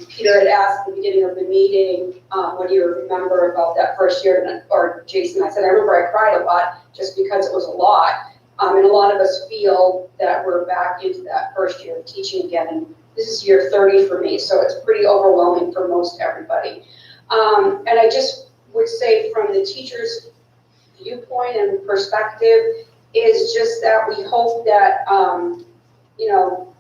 Peter had asked at the beginning of the meeting, what do you remember about that first year? Or Jason, I said, I remember I cried a lot just because it was a lot. And a lot of us feel that we're back into that first year of teaching again. And this is year 30 for me, so it's pretty overwhelming for most everybody. And I just would say from the teacher's viewpoint and perspective is just that we hope that, you know,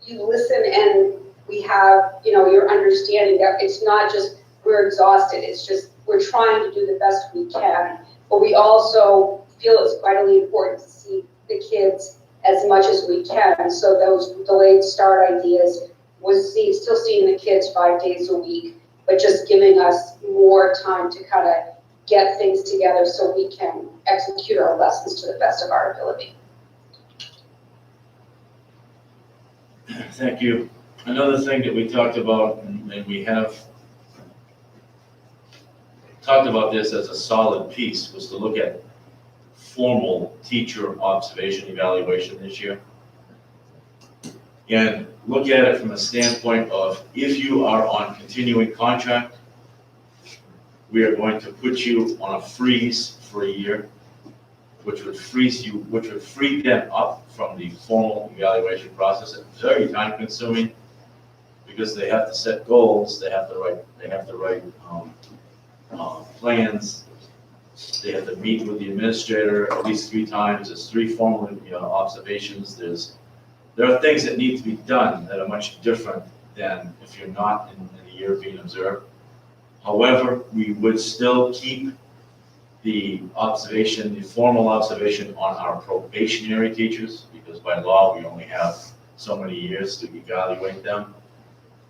you listen and we have, you know, your understanding that it's not just we're exhausted, it's just we're trying to do the best we can, but we also feel it's vitally important to see the kids as much as we can. So those delayed start ideas was still seeing the kids 5 days a week, but just giving us more time to kind of get things together so we can execute our lessons to the best of our ability. Thank you. Another thing that we talked about, and we have talked about this as a solid piece, was to look at formal teacher observation evaluation this year. And look at it from a standpoint of, if you are on continuing contract, we are going to put you on a freeze for a year, which would free them up from the formal evaluation process. It's very time consuming because they have to set goals, they have to write plans, they have to meet with the administrator at least 3 times. There's 3 formal observations. There are things that need to be done that are much different than if you're not in the year being observed. However, we would still keep the formal observation on our probationary teachers, because by law, we only have so many years to evaluate them.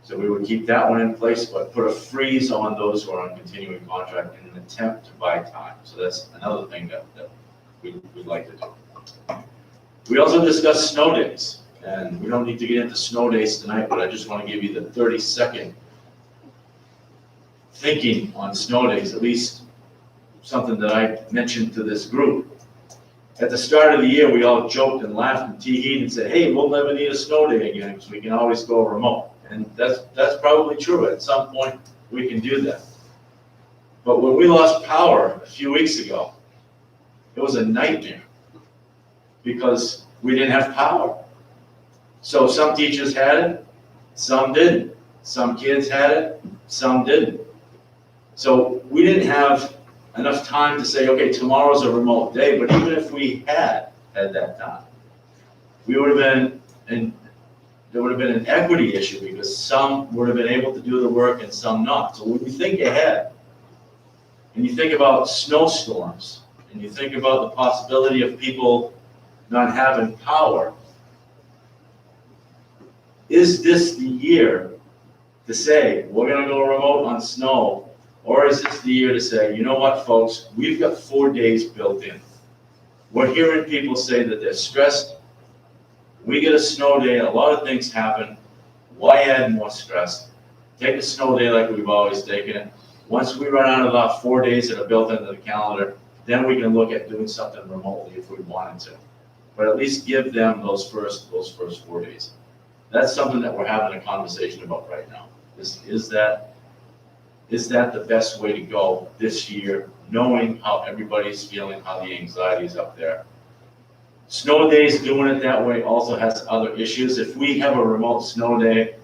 So we would keep that one in place, but put a freeze on those who are on continuing contract in an attempt to buy time. So that's another thing that we'd like to do. We also discussed snow days, and we don't need to get into snow days tonight, but I just want to give you the 30-second thinking on snow days, at least something that I mentioned to this group. At the start of the year, we all joked and laughed and tee-heed and said, hey, we'll never need a snow day again because we can always go remote. And that's probably true. At some point, we can do that. But when we lost power a few weeks ago, it was a nightmare because we didn't have power. So some teachers had it, some didn't. Some kids had it, some didn't. So we didn't have enough time to say, okay, tomorrow's a remote day, but even if we had, had that done. We would have been, and there would have been an equity issue because some would have been able to do the work and some not. So when you think ahead, and you think about snowstorms, and you think about the possibility of people not having power, is this the year to say, we're gonna go remote on snow? Or is this the year to say, you know what, folks, we've got 4 days built in. We're hearing people say that they're stressed. We get a snow day, a lot of things happen. Why add more stress? Take a snow day like we've always taken it. Once we run out of our 4 days that are built into the calendar, then we can look at doing something remotely if we wanted to. But at least give them those first 4 days. That's something that we're having a conversation about right now. Is that the best way to go this year, knowing how everybody's feeling, how the anxiety is up there? Snow days, doing it that way also has other issues. If we have a remote snow day,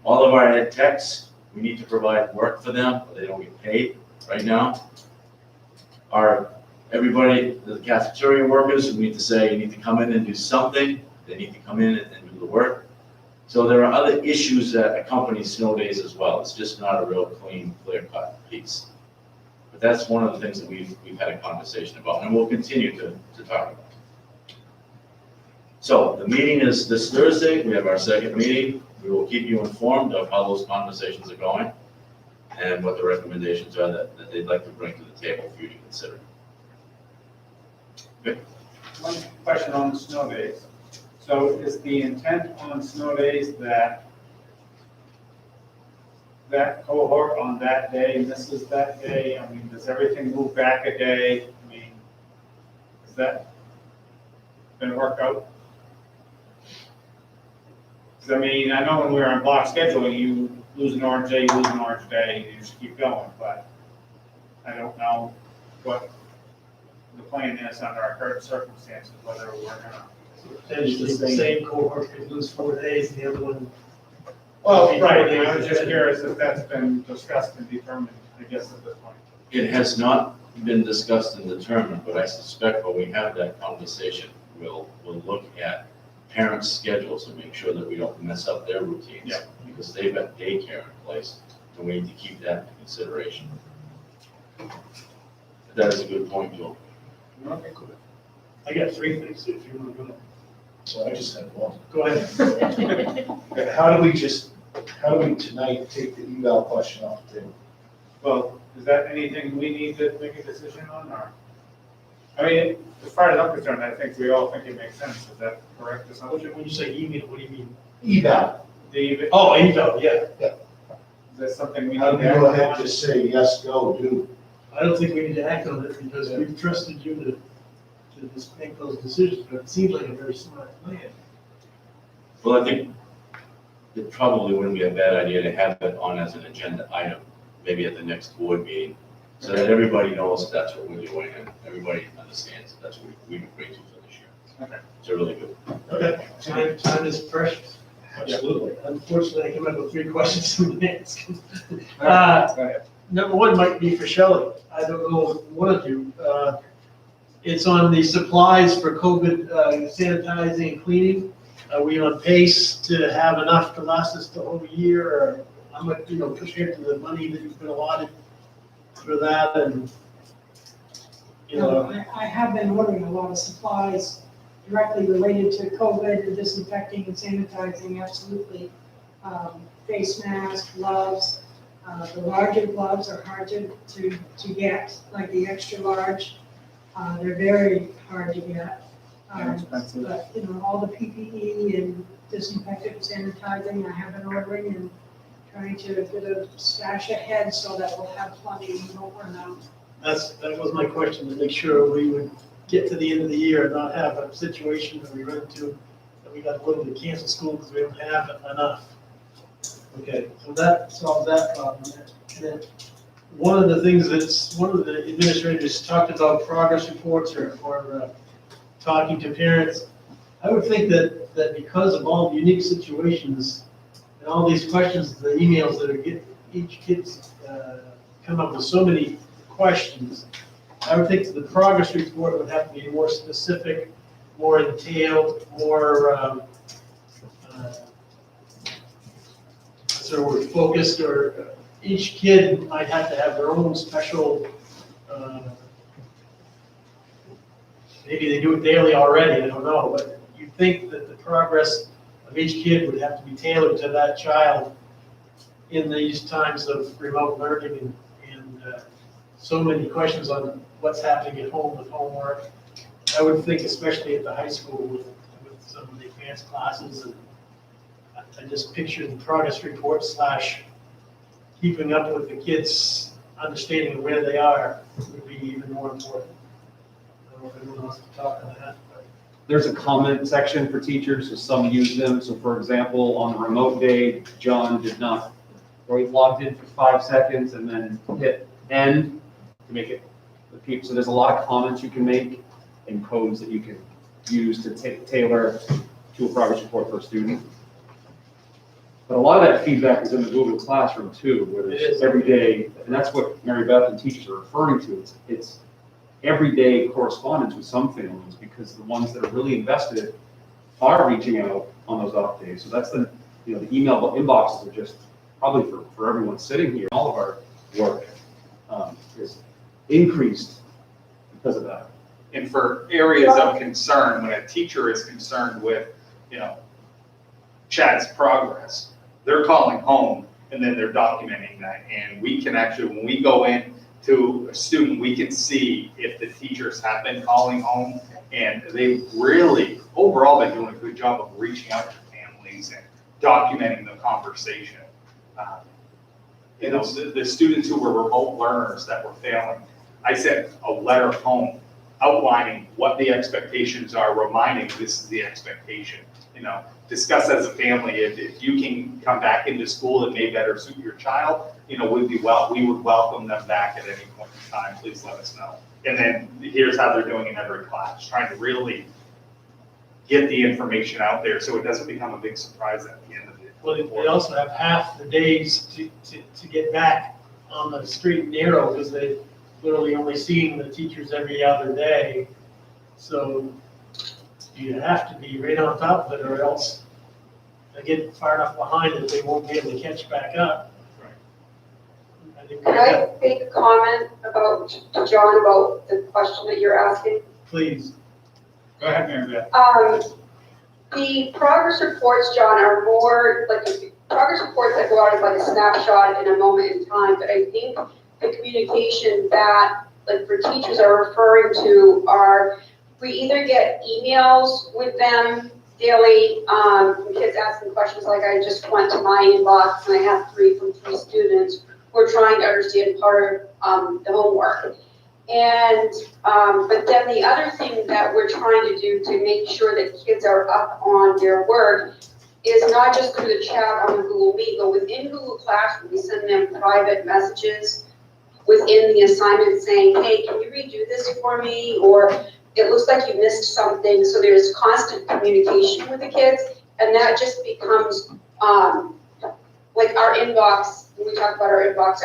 all of our ed techs, we need to provide work for them, but they don't get paid right now. Everybody, the cafeteria workers, we need to say, you need to come in and do something. They need to come in and do the work. So there are other issues that accompany snow days as well. It's just not a real clean, clear-cut piece. But that's one of the things that we've had a conversation about, and we'll continue to talk about. So the meeting is this Thursday. We have our second meeting. We will keep you informed of how those conversations are going and what the recommendations are that they'd like to bring to the table for you to consider. Okay. One question on the snow days. So is the intent on snow days that cohort on that day misses that day? I mean, does everything move back a day? I mean, is that gonna work out? Because I mean, I know when we're on block scheduling, you lose an orange day, you lose an orange day, and you just keep going, but I don't know what the plan is under our current circumstances, whether we're gonna. Potentially the same cohort could lose 4 days, and the other one. Well, right, I was just curious if that's been discussed and determined, I guess, at this point. It has not been discussed and determined, but I suspect when we have that conversation, we'll look at parents' schedules and make sure that we don't mess up their routines. Yeah. Because they've got daycare in place, and we need to keep that into consideration. That is a good point, Joel. Okay, cool. I got 3 things if you want to go. So I just had one. Go ahead. Okay, how do we tonight take the eval question off the table? Well, is that anything we need to make a decision on, or? I mean, as far as I'm concerned, I think we all think it makes sense. Is that correct assumption? When you say email, what do you mean? Eval. Oh, email, yeah. Is that something we need How to do you act go ahead and on? just say, yes, go, do? I don't think we need to act on it because we've trusted you to just make those decisions, but it seems like a very smart plan. Well, I think it probably wouldn't be a bad idea to have it on as an agenda item, maybe at the next board meeting, so that everybody knows that's what we're doing and everybody understands that's what we've agreed to for this year. Okay. So really good. Okay, time is precious. Absolutely. Unfortunately, I came up with 3 questions in minutes. Go ahead. Number 1 might be for Shelley. I don't know, one of you. It's on the supplies for COVID sanitizing and cleaning. Are we on pace to have enough to last us the whole year? Or how much, compared to the money that you've been allotted for that and, I have been ordering a lot of supplies directly related to COVID and disinfecting and sanitizing, absolutely. Face masks, gloves. The larger gloves are hard to get, like the extra large. They're very hard to get. And expensive. But, all the PPE and disinfectant sanitizing, I have been ordering and trying to get a stash ahead so that we'll have plenty and won't run out. that was my question, to make sure we would get to the end of the year and not have a situation where we run into, that we got to literally cancel school because we don't have enough. Okay, so that solves that problem. And then one of the things one of the administrators talked about progress reports or talking to parents. I would think that because of all the unique situations and all these questions, the emails that are each kid's come up with so many questions, I would think that the progress report would have to be more specific more entailed, more, so we're focused, or each kid might have to have their own special, maybe they do it daily already, I don't know, but you think that the progress of each kid would have to be tailored to that child in these times of remote learning and so many questions on what's happening at home with homework. I would think especially at the high school with some of the advanced classes, and I just picture the progress report / keeping up with the kids, understanding where they are would be even more important. I don't know if anyone wants to talk on that, but. There's a comment section for teachers, so some use them. So for example, on the remote day, John did not, or he logged in for 5 seconds and then hit end to make it repeat. So there's a lot of comments you can make and codes that you can use to tailor to a progress report for a student. But a lot of that feedback is in the Google Classroom too, where there's every day, and that's what Mary Beth and teachers are referring to. It's everyday correspondence with some families, because the ones that are really invested are reaching out on those off days. So that's the email inboxes are just probably for everyone sitting here, all of our work is increased because of that. And for areas of concern, when a teacher is concerned with, Chad's progress, they're calling home and then they're documenting that. And we can actually, when we go in to a student, we can see if the teachers have been calling home, and they've really overall been doing a good job of reaching out to families and documenting the conversation. The students who were remote learners that were failing, I sent a letter home outlining what the expectations are, reminding this is the expectation. Discuss as a family, if you can come back into school, it may better suit your child, we would welcome them back at any point in time, please let us know. And then here's how they're doing in every class, trying to really get the information out there so it doesn't become a big surprise at the end of it. Well, they also have half the days to get back on the straight and narrow, because they literally only seeing the teachers every other day. So you have to be right on top of it, or else they get far enough behind that they won't be able to catch back up. Right. I think Can I make a comment to John about the question that you're asking? Please. Go ahead, Mary Beth. The progress reports, John, are more like the progress reports that go out as like a snapshot in a moment in time, but I think the communication that like for teachers are referring to are, we either get emails with them daily, from kids asking questions, like I just went to my inbox and I have 3 from 3 students who are trying to understand part of the homework. And, but then the other thing that we're trying to do to make sure that kids are up on their work is not just through the chat on the Google Meet, but within Google Classroom, we send them private messages within the assignment saying, hey, can you redo this for me? Or it looks like you missed something. So there's constant communication with the kids, and that just becomes like our inbox. When we talk about our inbox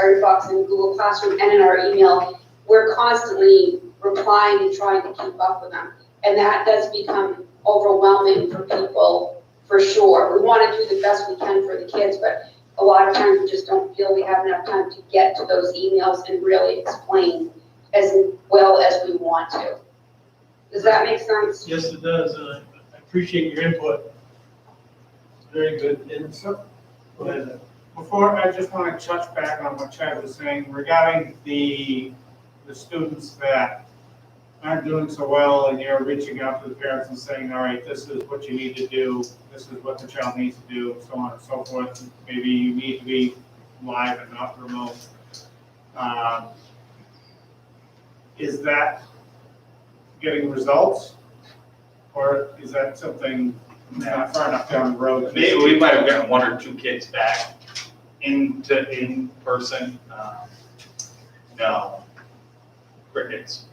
in Google Classroom and in our email, we're constantly replying and trying to keep up with them. And that does become overwhelming for people, for sure. We want to do the best we can for the kids, but a lot of times we just don't feel we have enough time to get to those emails and really explain as well as we want to. Does that make sense? Yes, it does. I appreciate your input. Very good. And so, go ahead. Before, I just want to touch back on what Chad was saying regarding the students that aren't doing so well, and you're reaching out to the parents and saying, all right, this is what you need to do, this is what the child needs to do, so on and so forth. Maybe you need to be live and not remote. Is that getting results, or is that something not far enough down the road? Maybe we might have gotten 1 or 2 kids back in person. No, crickets.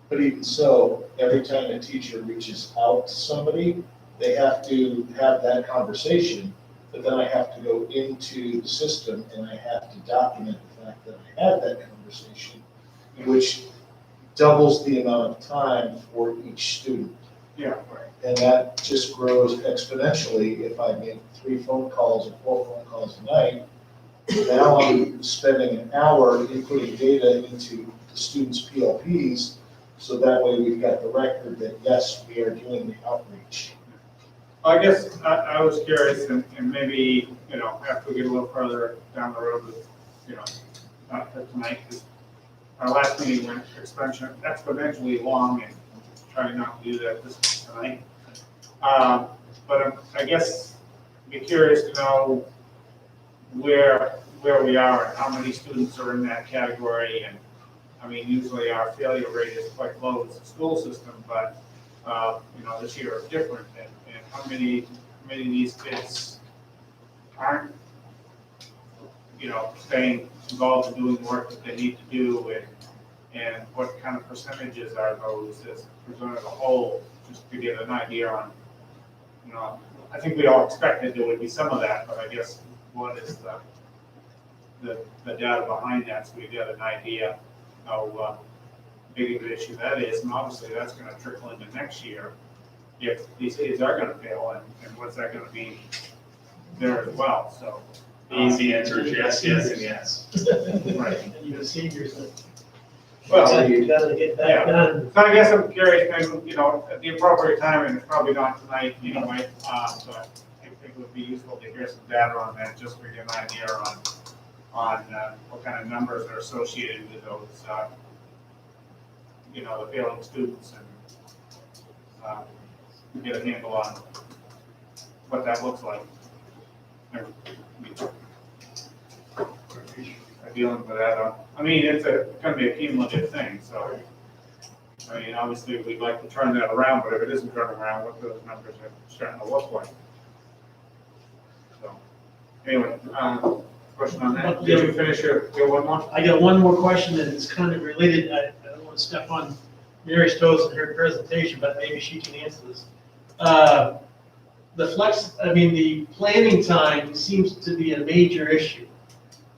But even so, every time a teacher reaches out to somebody, they have to have that conversation, but then I have to go into the system and I have to document the fact that I had that conversation, which doubles the amount of time for each student. Yeah, right. And that just grows exponentially. If I make 3 phone calls or 4 phone calls a night, now I'm spending an hour inputting data into the students' PLPs, so that way we've got the record that, yes, we are doing the outreach. I guess I was curious, and maybe, you know, after we get a little further down the road with, you know, not for tonight, because our last meeting went exponentially long, and trying not to do that this tonight. But I guess I'd be curious to know where we are and how many students are in that category. And I mean, usually our failure rate is quite low as a school system, but you know, this year is different. And how many of these kids aren't, you know, staying involved in doing work that they need to do, and what kind of percentages are those as presented as a whole, just to get an idea on, you know, I think we all expected there would be some of that, but I guess what is the data behind that, so we get an idea how big of an issue that is, and obviously that's gonna trickle into next year if these kids are gonna fail, and what's that gonna be there as well, so. The easy answer is yes, yes, and yes. Right. And you seniors, Well, you gotta get yeah. that done. So I guess I'm curious, and, you know, at the appropriate time, and it's probably not tonight anyway, but I think it would be useful to hear some data on that, just to get an idea on what kind of numbers are associated with those, you know, the failing students, and get a handle on what that looks like. Dealing with that, I mean, it's gonna be a cumulative thing, so. I mean, obviously, we'd like to turn that around, but if it isn't turning around, what those numbers are starting to look like. So, anyway, question on that? Did you finish your one more? I got one more question, and it's kind of related. I don't want to step on Mary's toes in her presentation, but maybe she can answer this. The planning time seems to be a major issue.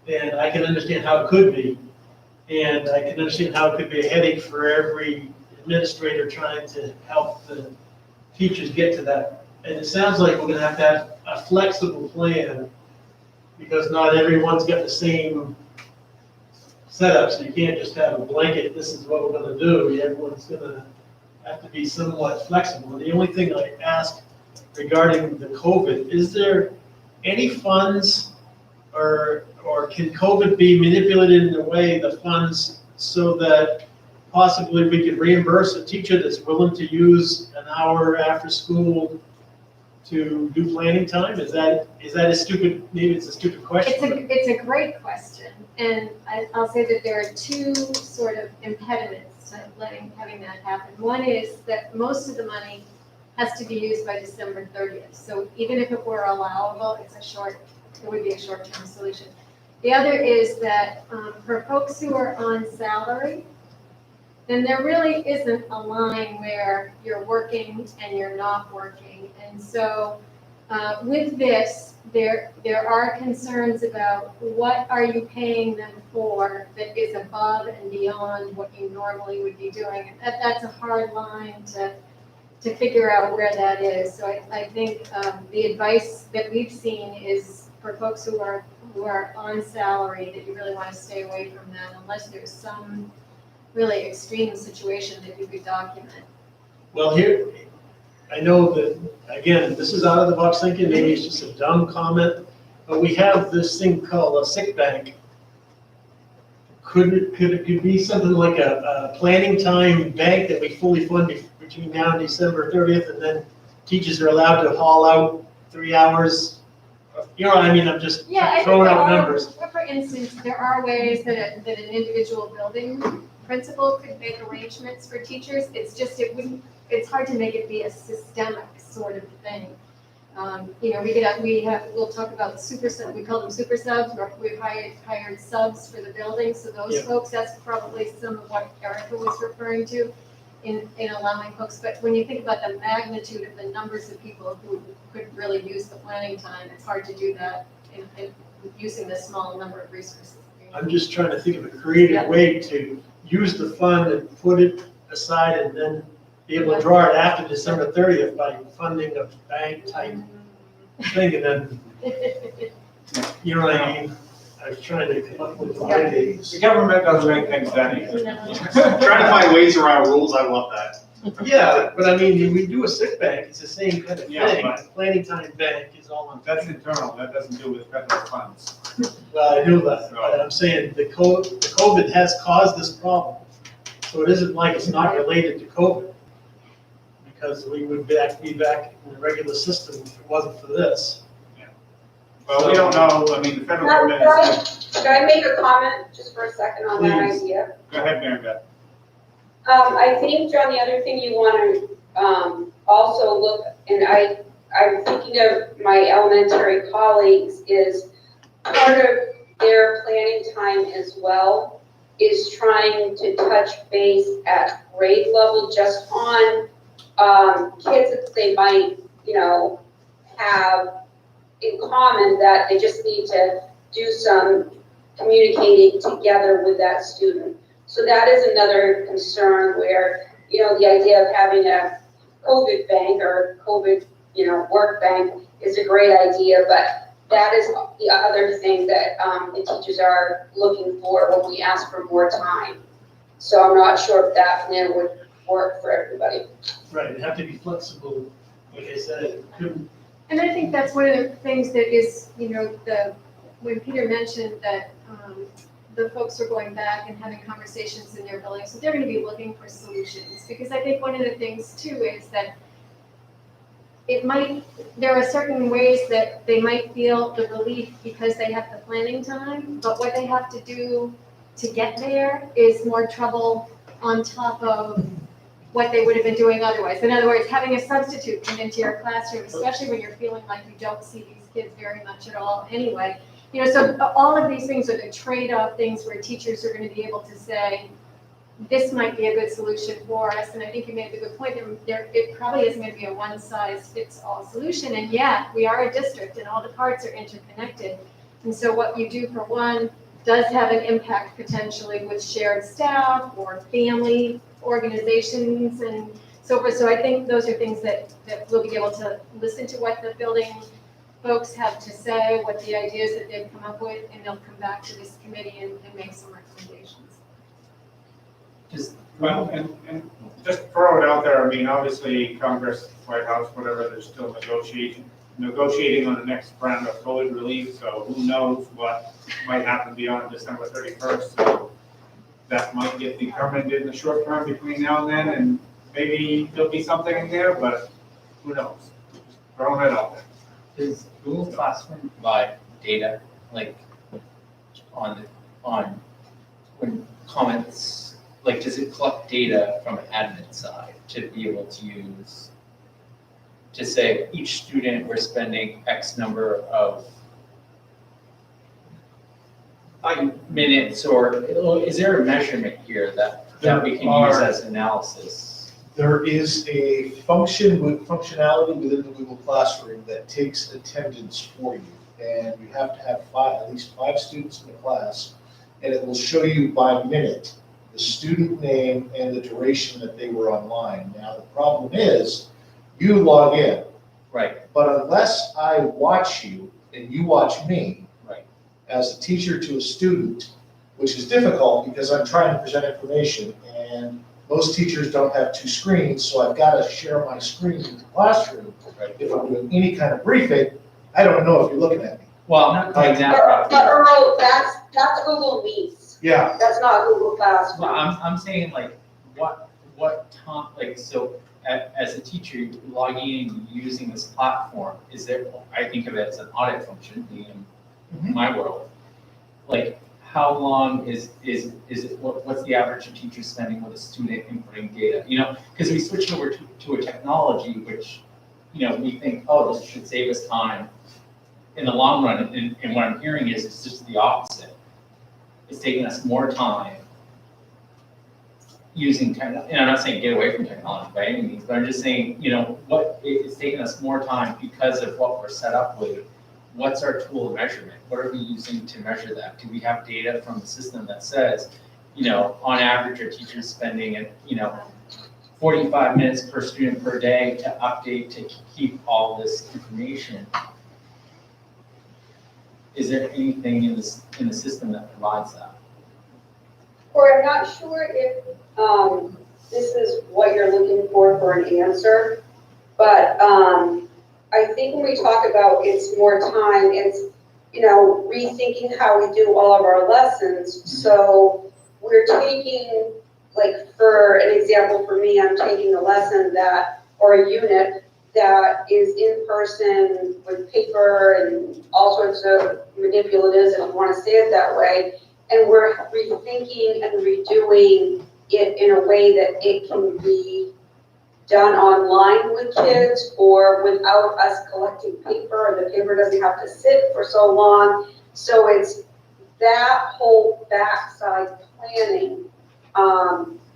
And I can understand how it could be. And I can understand how it could be a headache for every administrator trying to help the teachers get to that. And it sounds like we're gonna have to have a flexible plan, because not everyone's got the same setup, so you can't just have a blanket, this is what we're gonna do. Everyone's gonna have to be somewhat flexible. And the only thing I ask regarding the COVID, is there any funds or can COVID be manipulated in a way, the funds, so that possibly we could reimburse a teacher that's willing to use an hour after school to do planning time? Is that a stupid, maybe it's a stupid question? It's a great question, and I'll say that there are two sort of impediments to having that happen. One is that most of the money has to be used by December 30th. So even if it were allowable, it would be a short-term solution. The other is that for folks who are on salary, then there really isn't a line where you're working and you're not working. And so with this, there are concerns about what are you paying them for that is above and beyond what you normally would be doing. And that's a hard line to figure out where that is. So I think the advice that we've seen is for folks who are on salary, that you really want to stay away from that unless there's some really extreme situation that you could document. Well, here, I know that, again, this is out of the box thinking, maybe it's just a dumb comment, but we have this thing called a sick bank. Could it be something like a planning time bank that we fully fund between now and December 30th, and then teachers are allowed to haul out 3 hours? You know what I mean? I'm just throwing out numbers. For instance, there are ways that an individual building principal could make arrangements for teachers. It's just, it's hard to make it be a systemic sort of thing. You know, we'll talk about super sub, we call them super subs, or we've hired subs for the building. So those folks, that's probably some of what Erica was referring to in allowing folks. But when you think about the magnitude of the numbers of people who could really use the planning time, it's hard to do that in using the small number of resources. I'm just trying to think of a creative way to use the fund and put it aside and then be able to draw it after December 30th by funding a bank type thing, and then, you know what I mean? I was trying to come up with the right days. The government doesn't make things that easy. Trying to find ways around rules, I love that. Yeah, but I mean, we do a sick bank, it's the same kind of Yeah, thing. but- Planning time bank is all on. That's internal, that doesn't do with federal funds. Well, I knew that, but I'm saying the COVID has caused this problem. So it isn't like it's not related to COVID. Because we would be back in the regular system if it wasn't for this. Well, we don't know, I mean, the federal government is, Could I make a comment just for a second on that Please. idea? go ahead, Mary Beth. I think, John, the other thing you want to also look, and I'm thinking of my elementary colleagues, is part of their planning time as well is trying to touch base at grade level just on kids that they might, have in common, that they just need to do some communicating together with that student. So that is another concern where, the idea of having a COVID bank or COVID, work bank is a great idea, but that is the other thing that the teachers are looking for when we ask for more time. So I'm not sure if that plan would work for everybody. Right, it'd have to be flexible, like I said, it couldn't. And I think that's one of the things that is, when Peter mentioned that the folks are going back and having conversations in their buildings, so they're going to be looking for solutions. Because I think one of the things too is that there are certain ways that they might feel the relief because they have the planning time, but what they have to do to get there is more trouble on top of what they would have been doing otherwise. In other words, having a substitute come into your classroom, especially when you're feeling like you don't see these kids very much at all anyway. So all of these things are the trade-off things where teachers are going to be able to say, this might be a good solution for us. And I think you made a good point. It probably isn't going to be a one-size-fits-all solution. And yet, we are a district and all the parts are interconnected. And so what you do for one does have an impact potentially with shared staff or family organizations and so forth. So I think those are things that we'll be able to listen to what the building folks have to say, what the ideas that they've come up with, and they'll come back to this committee and make some recommendations. Well, and just throw it out there, I mean, obviously Congress, White House, whatever, they're still negotiating on the next round of COVID relief, so who knows what might happen beyond December 31st, so that might get determined in the short term between now and then, and maybe there'll be something in there, but who knows? Just throwing it out there. Does Google Classroom provide data, like, on when comments, like, does it collect data from an admin side to be able to use, to say each student we're spending X number of minutes, or is there a measurement here that we can use as analysis? There is a functionality within the Google Classroom that takes attendance for you. And you have to have at least five students in the class, and it will show you by minute the student name and the duration that they were online. Now, the problem is, you log in. Right. But unless I watch you and you watch me, right, as a teacher to a student, which is difficult because I'm trying to present information, and most teachers don't have two screens, so I've got to share my screen in the classroom. Right. If I'm doing any kind of briefing, I don't know if you're looking at me. Well, I'm not calling that. But Earl, that's Google Meets. Yeah. That's not Google Classroom. Well, I'm saying, like, what time, like, so as a teacher logging in using this platform, is there, I think of it as an audit function in my world. Like, how long is it, what's the average of teachers spending with a student inputting data? Because we switched over to a technology which, we think, oh, this should save us time in the long run. And what I'm hearing is it's just the opposite. It's taking us more time using technology. And I'm not saying get away from technology by any means, but I'm just saying, it's taking us more time because of what we're set up with. What's our tool of measurement? What are we using to measure that? Do we have data from the system that says on average, are teachers spending, 45 minutes per student per day to update, to keep all this information? Is there anything in the system that provides that? Or I'm not sure if this is what you're looking for an answer, but I think when we talk about it's more time, it's, rethinking how we do all of our lessons. So we're taking, like, for an example, for me, I'm taking a lesson or a unit that is in person with paper and all sorts of manipulatives, if you want to say it that way. And we're rethinking and redoing it in a way that it can be done online with kids or without us collecting paper, and the paper doesn't have to sit for so long. So it's that whole backside planning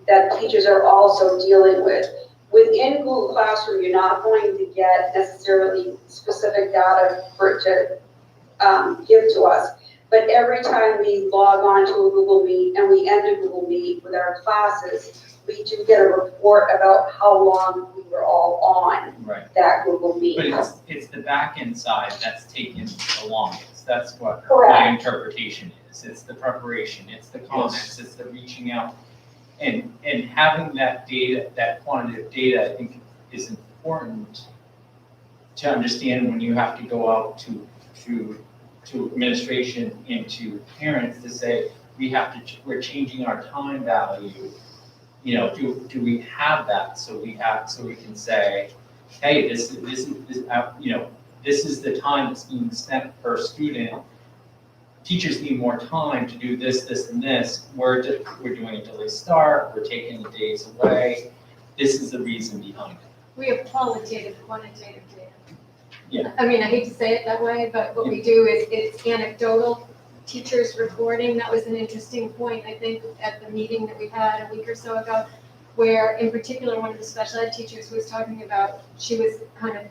that teachers are also dealing with. Within Google Classroom, you're not going to get necessarily specific data for it to give to us. But every time we log on to a Google Meet and we end a Google Meet with our classes, we do get a report about how long we were all on that Google Meet. But it's the back end side that's taken the longest. That's what Correct. my interpretation is. It's the preparation, it's the comments, it's the reaching out. And having that data, that quantitative data, I think is important to understand when you have to go out to administration and to parents to say, we're changing our time value. Do we have that? So we can say, hey, this is the time that's being spent per student. Teachers need more time to do this, this, and this. We're doing a delayed start. We're taking the days away. This is the reason behind it. We have qualitative, quantitative data. Yeah. I mean, I hate to say it that way, but what we do is it's anecdotal. Teachers reporting, that was an interesting point, I think, at the meeting that we had a week or so ago, where in particular, one of the special ed teachers was talking about, she was kind of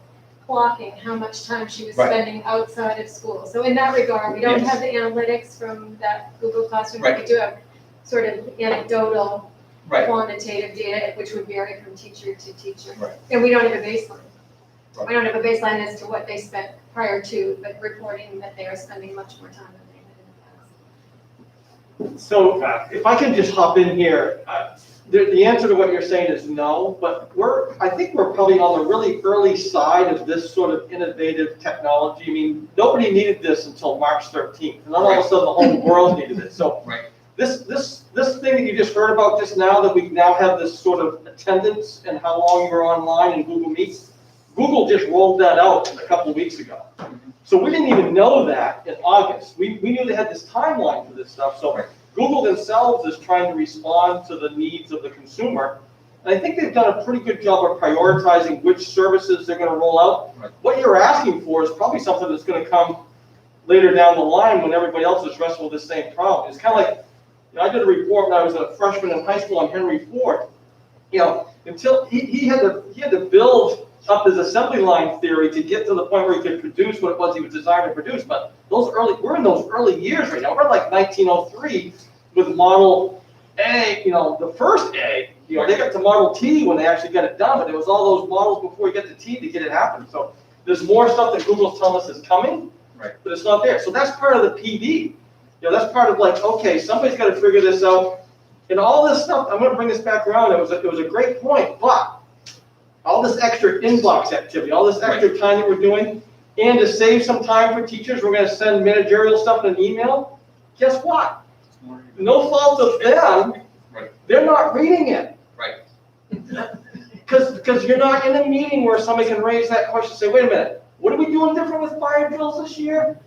clocking how much time she was spending outside of school. So in that regard, we don't have the analytics from that Google Classroom, but we do have sort of anecdotal quantitative data, which would vary from teacher to teacher. And we don't have a baseline. We don't have a baseline as to what they spent prior to, but reporting that they are spending much more time than they had in the past. So if I can just hop in here, the answer to what you're saying is no, but I think we're probably on the really early side of this sort of innovative technology. I mean, nobody needed this until March 13th, and then all of a sudden the whole world needed it. So this thing that you just heard about just now, that we now have this sort of attendance and how long you're online in Google Meets, Google just rolled that out a couple of weeks ago. So we didn't even know that in August. We knew they had this timeline for this stuff. So Google themselves is trying to respond to the needs of the consumer. And I think they've done a pretty good job of prioritizing which services they're going to roll out. What you're asking for is probably something that's going to come later down the line when everybody else is wrestling with the same problem. It's kind of like, I did a report when I was a freshman in high school on Henry Ford. Until he had to build up his assembly line theory to get to the point where he could produce what it was he was designed to produce. But we're in those early years right now. We're like 1903 with Model A, the first A. They got to Model T when they actually got it done, but it was all those models before we get to T to get it happen. So there's more stuff that Google's telling us is coming, but it's not there. So that's part of the PD. That's part of like, okay, somebody's got to figure this out. And all this stuff, I'm going to bring this back around. It was a great point, but all this extra inbox activity, all this extra time that we're doing, and to save some time for teachers, we're going to send managerial stuff in an email. Guess what? No fault of them. They're not reading it. Because you're not in a meeting where somebody can raise that question and say, wait a minute, what are we doing different with fire drills this year?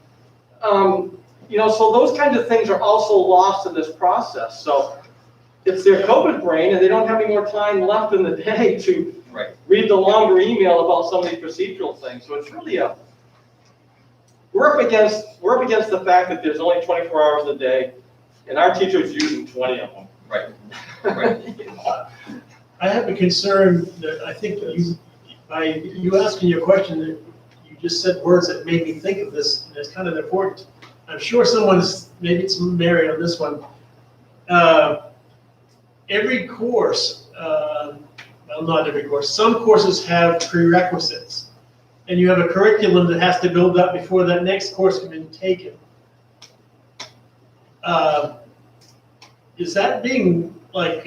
So those kinds of things are also lost in this process. So it's their COVID brain, and they don't have any more time left in the day to read the longer email about some of these procedural things. So it's really we're up against the fact that there's only 24 hours a day, and our teacher's using 20 of them. I have a concern that I think by you asking your question, you just said words that made me think of this, and it's kind of important. I'm sure maybe it's Mary on this one. every course, well, not every course, some courses have prerequisites. And you have a curriculum that has to build up before that next course can be taken. Is that being like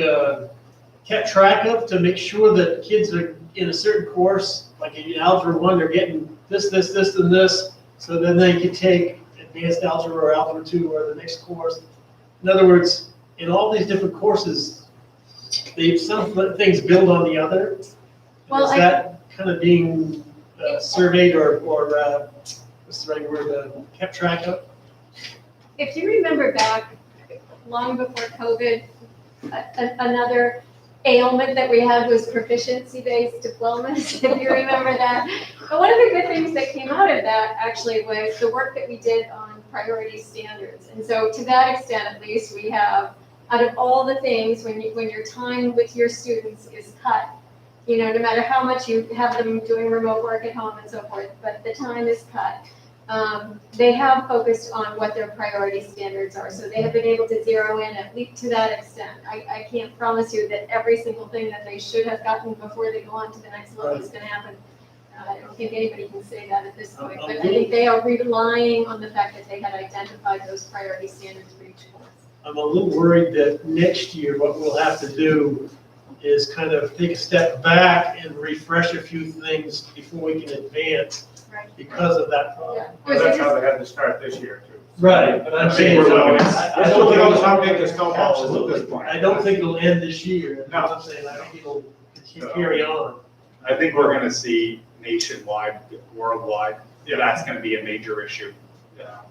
kept track of to make sure that kids are in a certain course, like in Algebra 1, they're getting this, and this, so then they can take advanced algebra or algebra 2 or the next course. In other words, in all these different courses, some things build on the other. Well, Is that kind of being surveyed or what's the right word, kept track of? If you remember back long before COVID, another ailment that we had was proficiency-based diplomas, if you remember that. But one of the good things that came out of that actually was the work that we did on priority standards. And so to that extent, at least, we have, out of all the things, when your time with your students is cut, you know, no matter how much you have them doing remote work at home and so forth, but the time is cut. They have focused on what their priority standards are. So they have been able to zero in at least to that extent. I can't promise you that every single thing that they should have gotten before they go on to the next level is going to happen. I don't think anybody can say that at this point, but I think they are relying on the fact that they had identified those priority standards for each course. I'm a little worried that next year what we'll have to do is kind of take a step back and refresh a few things before we can advance because of that problem. Well, that's how they had to start this year too. Right, but I'm saying, We're so, looking at- I don't Who knows think, how big the snowball is at this point. I don't think it'll end this year. No. I'm saying, I think it'll carry on. I think we're gonna see nationwide, worldwide, that's gonna be a major issue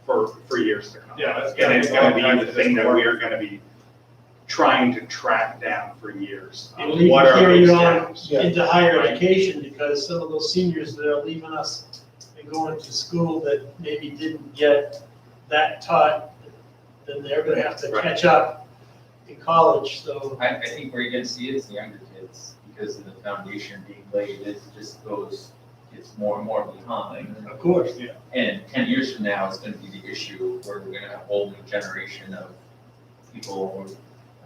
for years to come. Yeah, that's And it's gonna be the thing that work. we are gonna be trying to track down for years. It'll even What are carry those on gaps? into higher Right. education because some of those seniors that are leaving us and going to school that maybe didn't get that taught, then they're gonna have to Right. catch up in college, so. I think where you're gonna see it is the younger kids, because of the foundation being laid, it just goes, it's more and more behind. Of course. Yeah. And 10 years from now, it's gonna be the issue where we're gonna have a whole new generation of people, or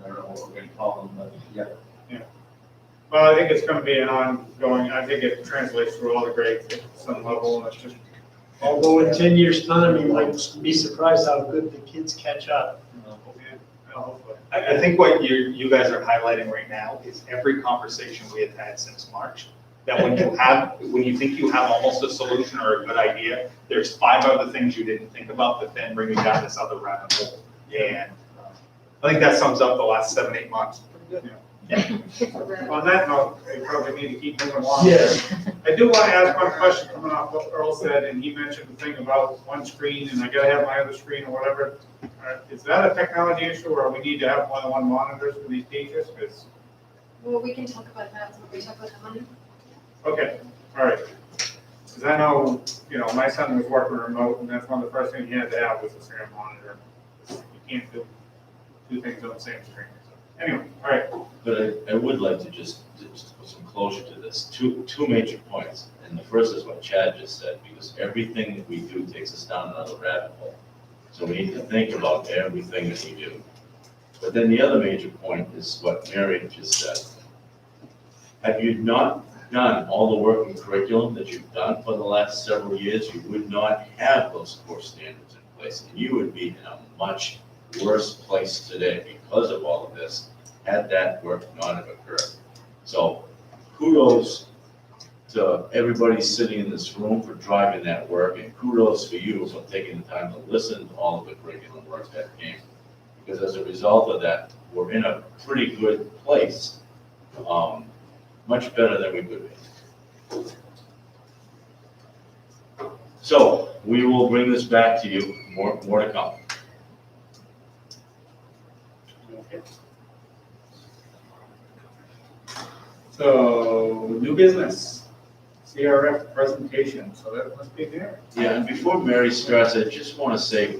I don't know what we're gonna call them, but yeah. Well, I think it's gonna be an ongoing, I think it translates through all the grades at some level, and it's just. Although in 10 years' time, you might be surprised how good the kids catch up. Hopefully. I think what you guys are highlighting right now is every conversation we have had since March. That when you think you have almost a solution or a good idea, there's 5 other things you didn't think about that then bring you down this other rabbit hole. And I think that sums up the last 7-8 months. On that note, we probably need to keep moving along. Yes. I do want to ask one question coming off what Earl said, and he mentioned the thing about one screen, and I gotta have my other screen or whatever. Is that a technology issue, or we need to have more than one monitors for these teachers? 'Cause- Well, we can talk about that when we talk about the money. okay, all right. Because I know, you know, my son was working remote, and that's one of the first things he had to have was a SAM monitor. You can't do 2 things on the same screen. So, anyway, all right. But I would like to just put some closure to this. Two major points. And the first is what Chad just said, because everything that we do takes us down another rabbit hole. So we need to think about everything that we do. But then the other major point is what Mary just said. Had you not done all the work in curriculum that you've done for the last several years, you would not have those core standards in place. And you would be in a much worse place today because of all of this, had that work not have occurred. So kudos to everybody sitting in this room for driving that work, and kudos for you for taking the time to listen to all of the curriculum work that came. Because as a result of that, we're in a pretty good place, much better than we could be. So we will bring this back to you, more to come. Okay. So, new business, CRF presentation, so that must be there. Yeah, and before Mary starts, I just want to say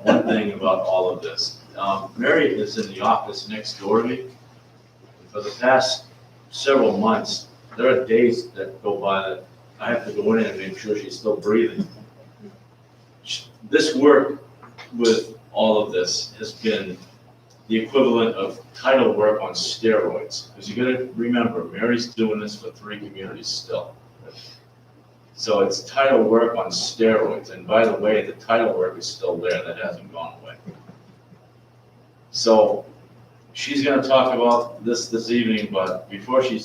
one thing about all of this. Mary is in the office next door to me. For the past several months, there are days that go by that I have to go in and make sure she's still breathing. This work with all of this has been the equivalent of title work on steroids. Because you gotta remember, Mary's doing this for 3 communities still. So it's title work on steroids, and by the way, the title work is still there, that hasn't gone away. So she's gonna talk about this evening, but before she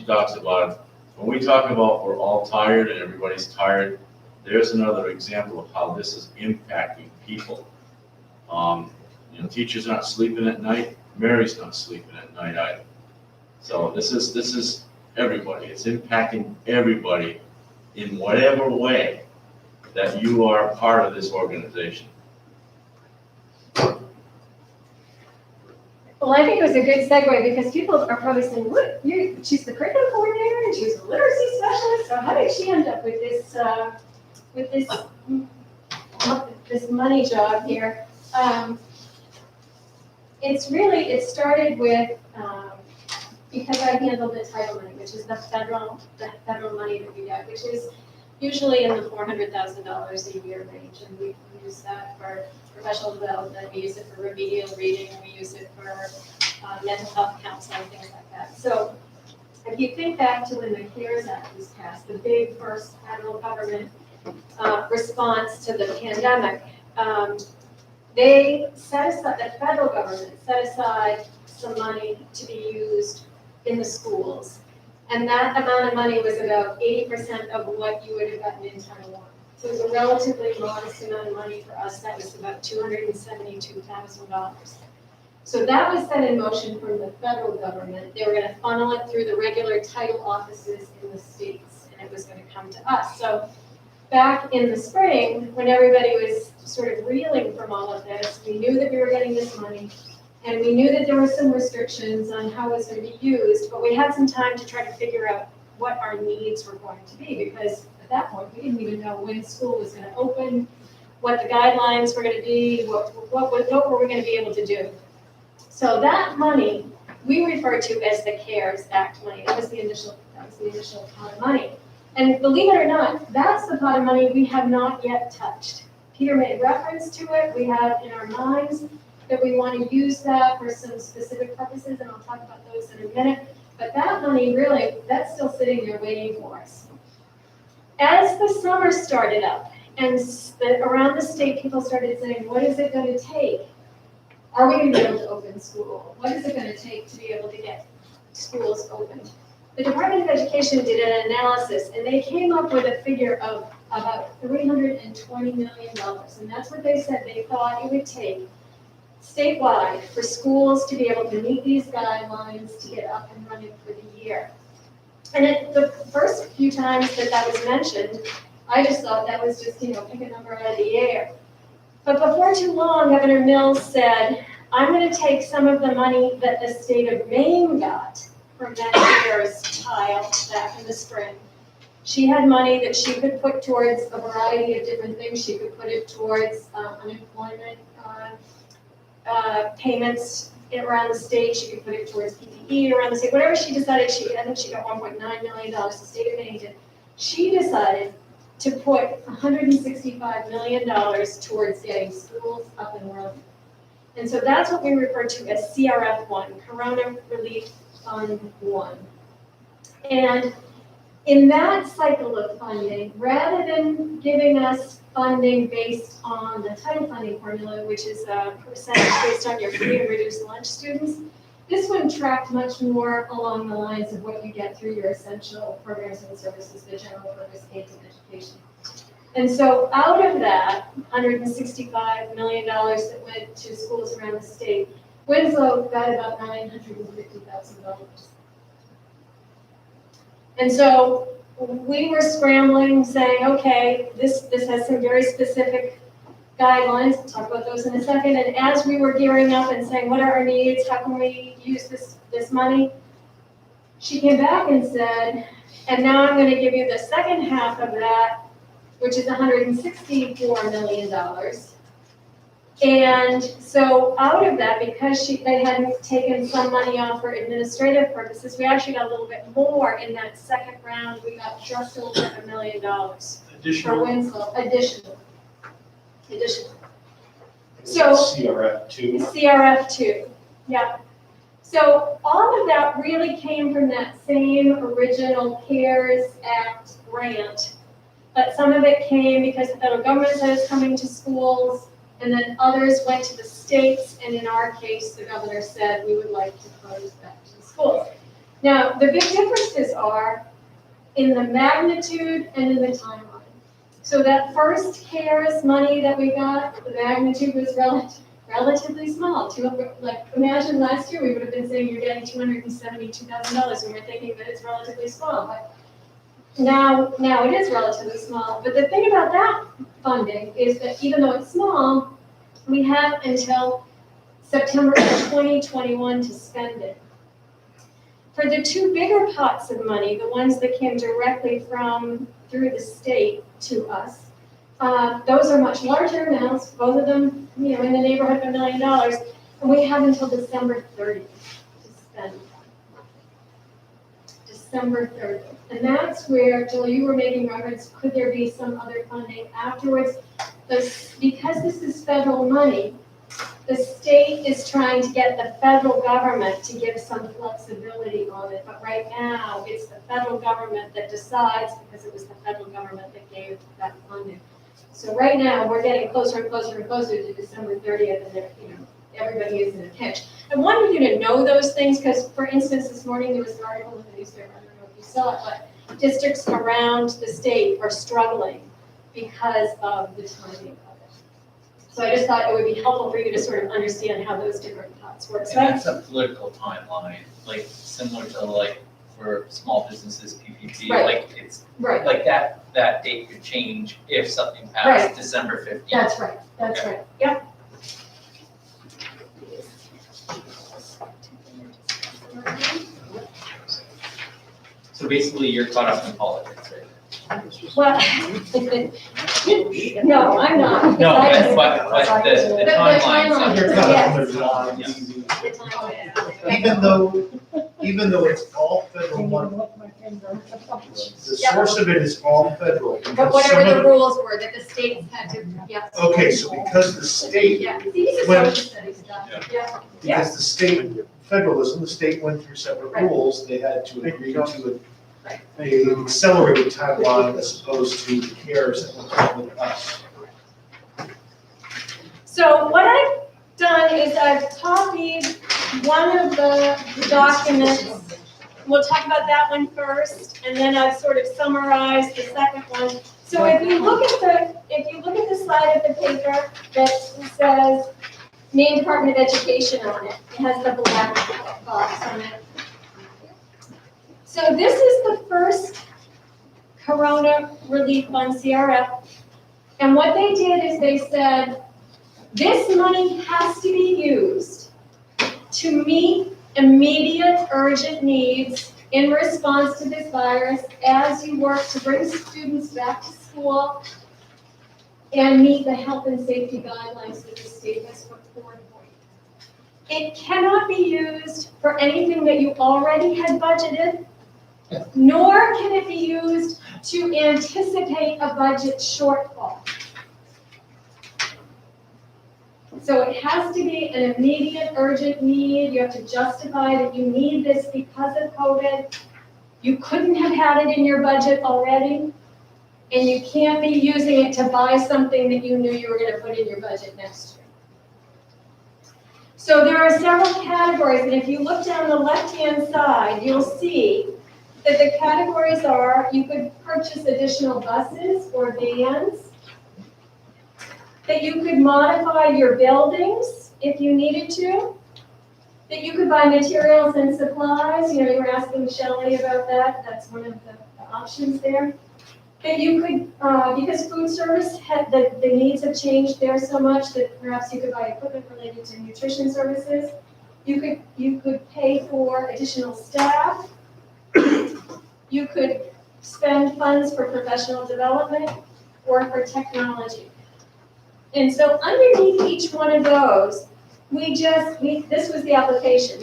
talks about it, when we talk about we're all tired and everybody's tired, there's another example of how this is impacting people. Teachers aren't sleeping at night, Mary's not sleeping at night either. So this is everybody, it's impacting everybody in whatever way that you are part of this organization. Well, I think it was a good segue because people are probably saying, "What? She's the curriculum coordinator and she's a literacy specialist. So how did she end up with this money job here?" It started with because I handle the title money, which is the federal money that we get, which is usually in the $400,000 a year range, and we use that for professional development, we use it for remedial reading, we use it for mental health counseling, things like that. So if you think back to when the CARES Act was passed, the big first federal government response to the pandemic, the federal government set aside some money to be used in the schools. And that amount of money was about 80% of what you would have gotten in Title I. So it was a relatively modest amount of money for us. That was about $272,000. So that was set in motion from the federal government. They were going to funnel it through the regular title offices in the states, and it was going to come to us. So back in the spring, when everybody was sort of reeling from all of this, we knew that we were getting this money. And we knew that there were some restrictions on how it was going to be used, but we had some time to try to figure out what our needs were going to be, because at that point, we didn't even know when school was going to open, what the guidelines were going to be, what were we going to be able to do. So that money, we refer to as the CARES Act money. That was the initial pot of money. And believe it or not, that's the pot of money we have not yet touched. Peter made reference to it. We have in our minds that we want to use that for some specific purposes, and I'll talk about those in a minute. But that money, really, that's still sitting there waiting for us. As the summer started up, and around the state, people started saying, what is it going to take? Are we going to be able to open school? What is it going to take to be able to get schools opened? The Department of Education did an analysis, and they came up with a figure of about $320 million. And that's what they said they thought it would take statewide for schools to be able to meet these guidelines to get up and running for the year. And the first few times that was mentioned, I just thought that was just, pick a number out of the air. But before too long, Governor Mills said, I'm going to take some of the money that the state of Maine got from that year's tile back in the spring. She had money that she could put towards a variety of different things. She could put it towards unemployment payments around the state. She could put it towards PPE around the state. Whatever she decided, I think she got $1.9 million, the state of Maine did. She decided to put $165 million towards getting schools up and running. And so that's what we refer to as CRF1, Corona Relief Fund 1. And in that cycle of funding, rather than giving us funding based on the title funding formula, which is a percentage based on your free and reduced lunch students, this one tracked much more along the lines of what you get through your essential programs and services, the general purpose aids and education. And so out of that $165 million that went to schools around the state, Winslow got about $950,000. And so we were scrambling, saying, okay, this has some very specific guidelines. We'll talk about those in a second. And as we were gearing up and saying, what are our needs? How can we use this money? She came back and said, and now I'm going to give you the second half of that, which is $164 million. And so out of that, because they hadn't taken some money off for administrative purposes, we actually got a little bit more in that second round. We got just over $1 million for Winslow, additional. So CRF2. CRF2. Yeah. So all of that really came from that same original CARES Act grant. But some of it came because the federal government said it's coming to schools, and then others went to the states, and in our case, the governor said we would like to close that to the schools. Now, the big differences are in the magnitude and in the timeline. So that first CARES money that we got, the magnitude was relatively small. Like, imagine last year, we would have been saying you're getting $272,000, and we're thinking that it's relatively small. But now it is relatively small. But the thing about that funding is that even though it's small, we have until September of 2021 to spend it. For the two bigger pots of money, the ones that came directly through the state to us, those are much larger amounts, both of them, in the neighborhood of $1 million, and we have until December 30th to spend them. December 30th. And that's where, Jill, you were making reference, could there be some other funding afterwards? Because this is federal money, the state is trying to get the federal government to give some flexibility on it, but right now, it's the federal government that decides, because it was the federal government that gave that funding. So right now, we're getting closer and closer and closer to December 30th, and everybody is in a pinch. I wanted you to know those things, because, for instance, this morning there was an article in the newspaper, I don't know if you saw it, but districts around the state are struggling because of the timing of it. So I just thought it would be helpful for you to sort of understand how those different pots work. So And that's a political timeline, like similar to like for small businesses, PPP, Right. like it's, Right. like that date could change if something Right. passed December 15th. That's right, that's Okay. right, yep. So basically, you're caught up in politics, right? Well, no, I'm not. No, I but just- the timeline. The timeline, Yes. yes. The timeline. Even though it's all federal money, the source of it is all federal. But whatever the rules were that the states had to, yes. Okay, so because the state, Yeah, see, these are When- social studies stuff, yeah. because the state, federalism, the state went through separate Right. rules, they had to agree to Right. a accelerated timeline as opposed to the CARES that went on with us. So what I've done is I've copied one of the documents. We'll talk about that one first, and then I've sort of summarized the second one. So if you look at the side of the paper that says Maine Department of Education on it, it has the black box on it. So this is the first Corona Relief Fund, CRF. And what they did is they said, this money has to be used to meet immediate urgent needs in response to this virus as you work to bring students back to school and meet the health and safety guidelines that the state has put forward for you. It cannot be used for anything that you already had budgeted, nor can it be used to anticipate a budget shortfall. So it has to be an immediate, urgent need. You have to justify that you need this because of COVID. You couldn't have had it in your budget already, and you can't be using it to buy something that you knew you were going to put in your budget next year. So there are several categories, and if you look down the left-hand side, you'll see that the categories are, you could purchase additional buses or vans, that you could modify your buildings if you needed to, that you could buy materials and supplies, you were asking Shelley about that, that's one of the options there. That you could, because food service, the needs have changed there so much that perhaps you could buy equipment related to nutrition services. You could pay for additional staff. You could spend funds for professional development or for technology. And so underneath each one of those, this was the application.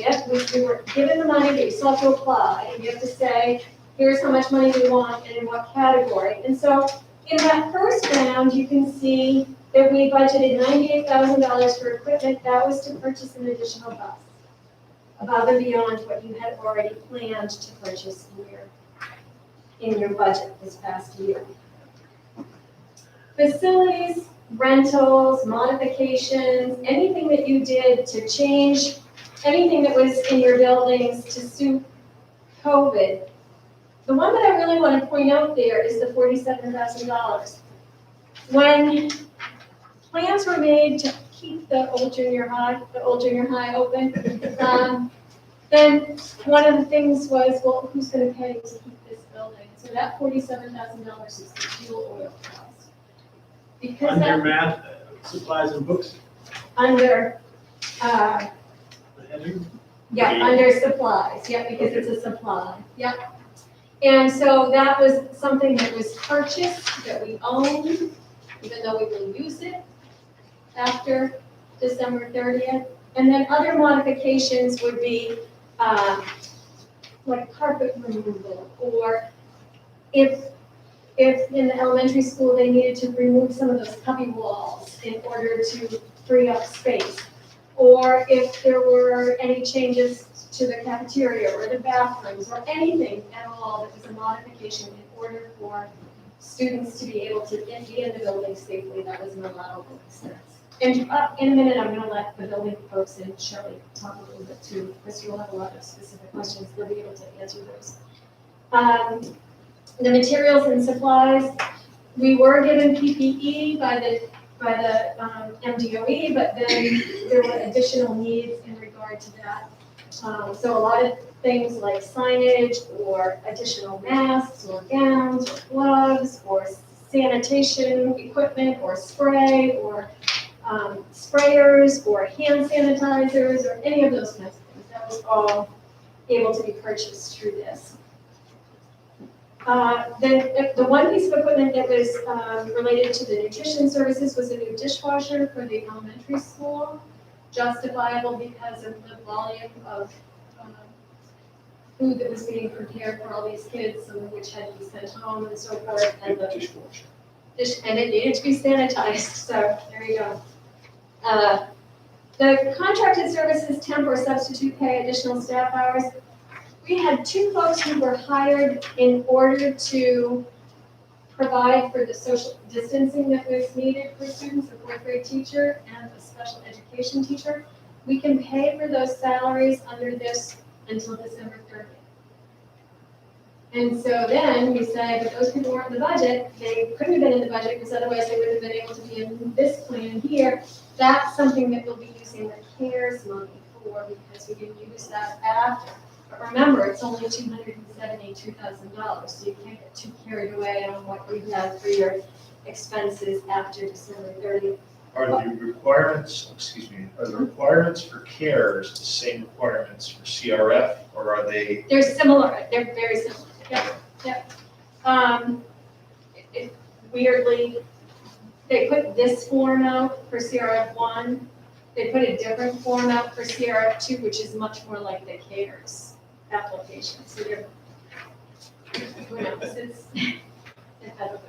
We were given the money, but you still have to apply, and you have to say, here's how much money we want and in what category. And so in that first round, you can see that we budgeted $98,000 for equipment. That was to purchase an additional bus. above and beyond what you had already planned to purchase in your budget this past year. Facilities, rentals, modifications, anything that you did to change, anything that was in your buildings to suit COVID. The one that I really want to point out there is the $47,000. When plans were made to keep the old junior high open, then one of the things was, well, who's going to pay to keep this building? So that $47,000 is the fuel oil cost. Because Under that, math, supplies and books, under, the heading. yeah, under supplies, yeah, because it's a supply, yeah. And so that was something that was purchased, that we owned, even though we will use it after December 30th. And then other modifications would be like carpet removal, or if in the elementary school they needed to remove some of those cubby walls in order to free up space, or if there were any changes to the cafeteria or the bathrooms or anything at all that was a modification in order for students to be able to be in the building safely, that was an allowable expense. And in a minute, I'm going to let the building folks and Shirley talk a little bit too, because you'll have a lot of specific questions. They'll be able to answer those. The materials and supplies, we were given PPE by the MDOE, but then there were additional needs in regard to that. So a lot of things like signage or additional masks or gowns or gloves or sanitation equipment or spray or sprayers or hand sanitizers or any of those kinds of things. That was all able to be purchased through this. The one piece of equipment that was related to the nutrition services was a new dishwasher for the elementary school, justifiable because of the volume of food that was being prepared for all these kids, some of which had to be sent home and so forth, and the Dishwasher. and it needed to be sanitized, so there you go. The contracted services, temp or substitute pay additional staff hours. We had 2 folks who were hired in order to provide for the social distancing that was needed for students, a 4th grade teacher and a special education teacher. We can pay for those salaries under this until December 30th. And so then we say, but those people weren't in the budget, they couldn't have been in the budget because otherwise they would have been able to be in this plan here. That's something that we'll be using the CARES money for because we can use that after. But remember, it's only $272,000, so you can't get too carried away on what you have for your expenses after December 30th. Are the requirements, are the requirements for CARES the same requirements for CRF, or are they? They're similar, they're very similar, yep. Weirdly, they put this form out for CRF1, they put a different form out for CRF2, which is much more like the CARES application, so they're, who knows, I don't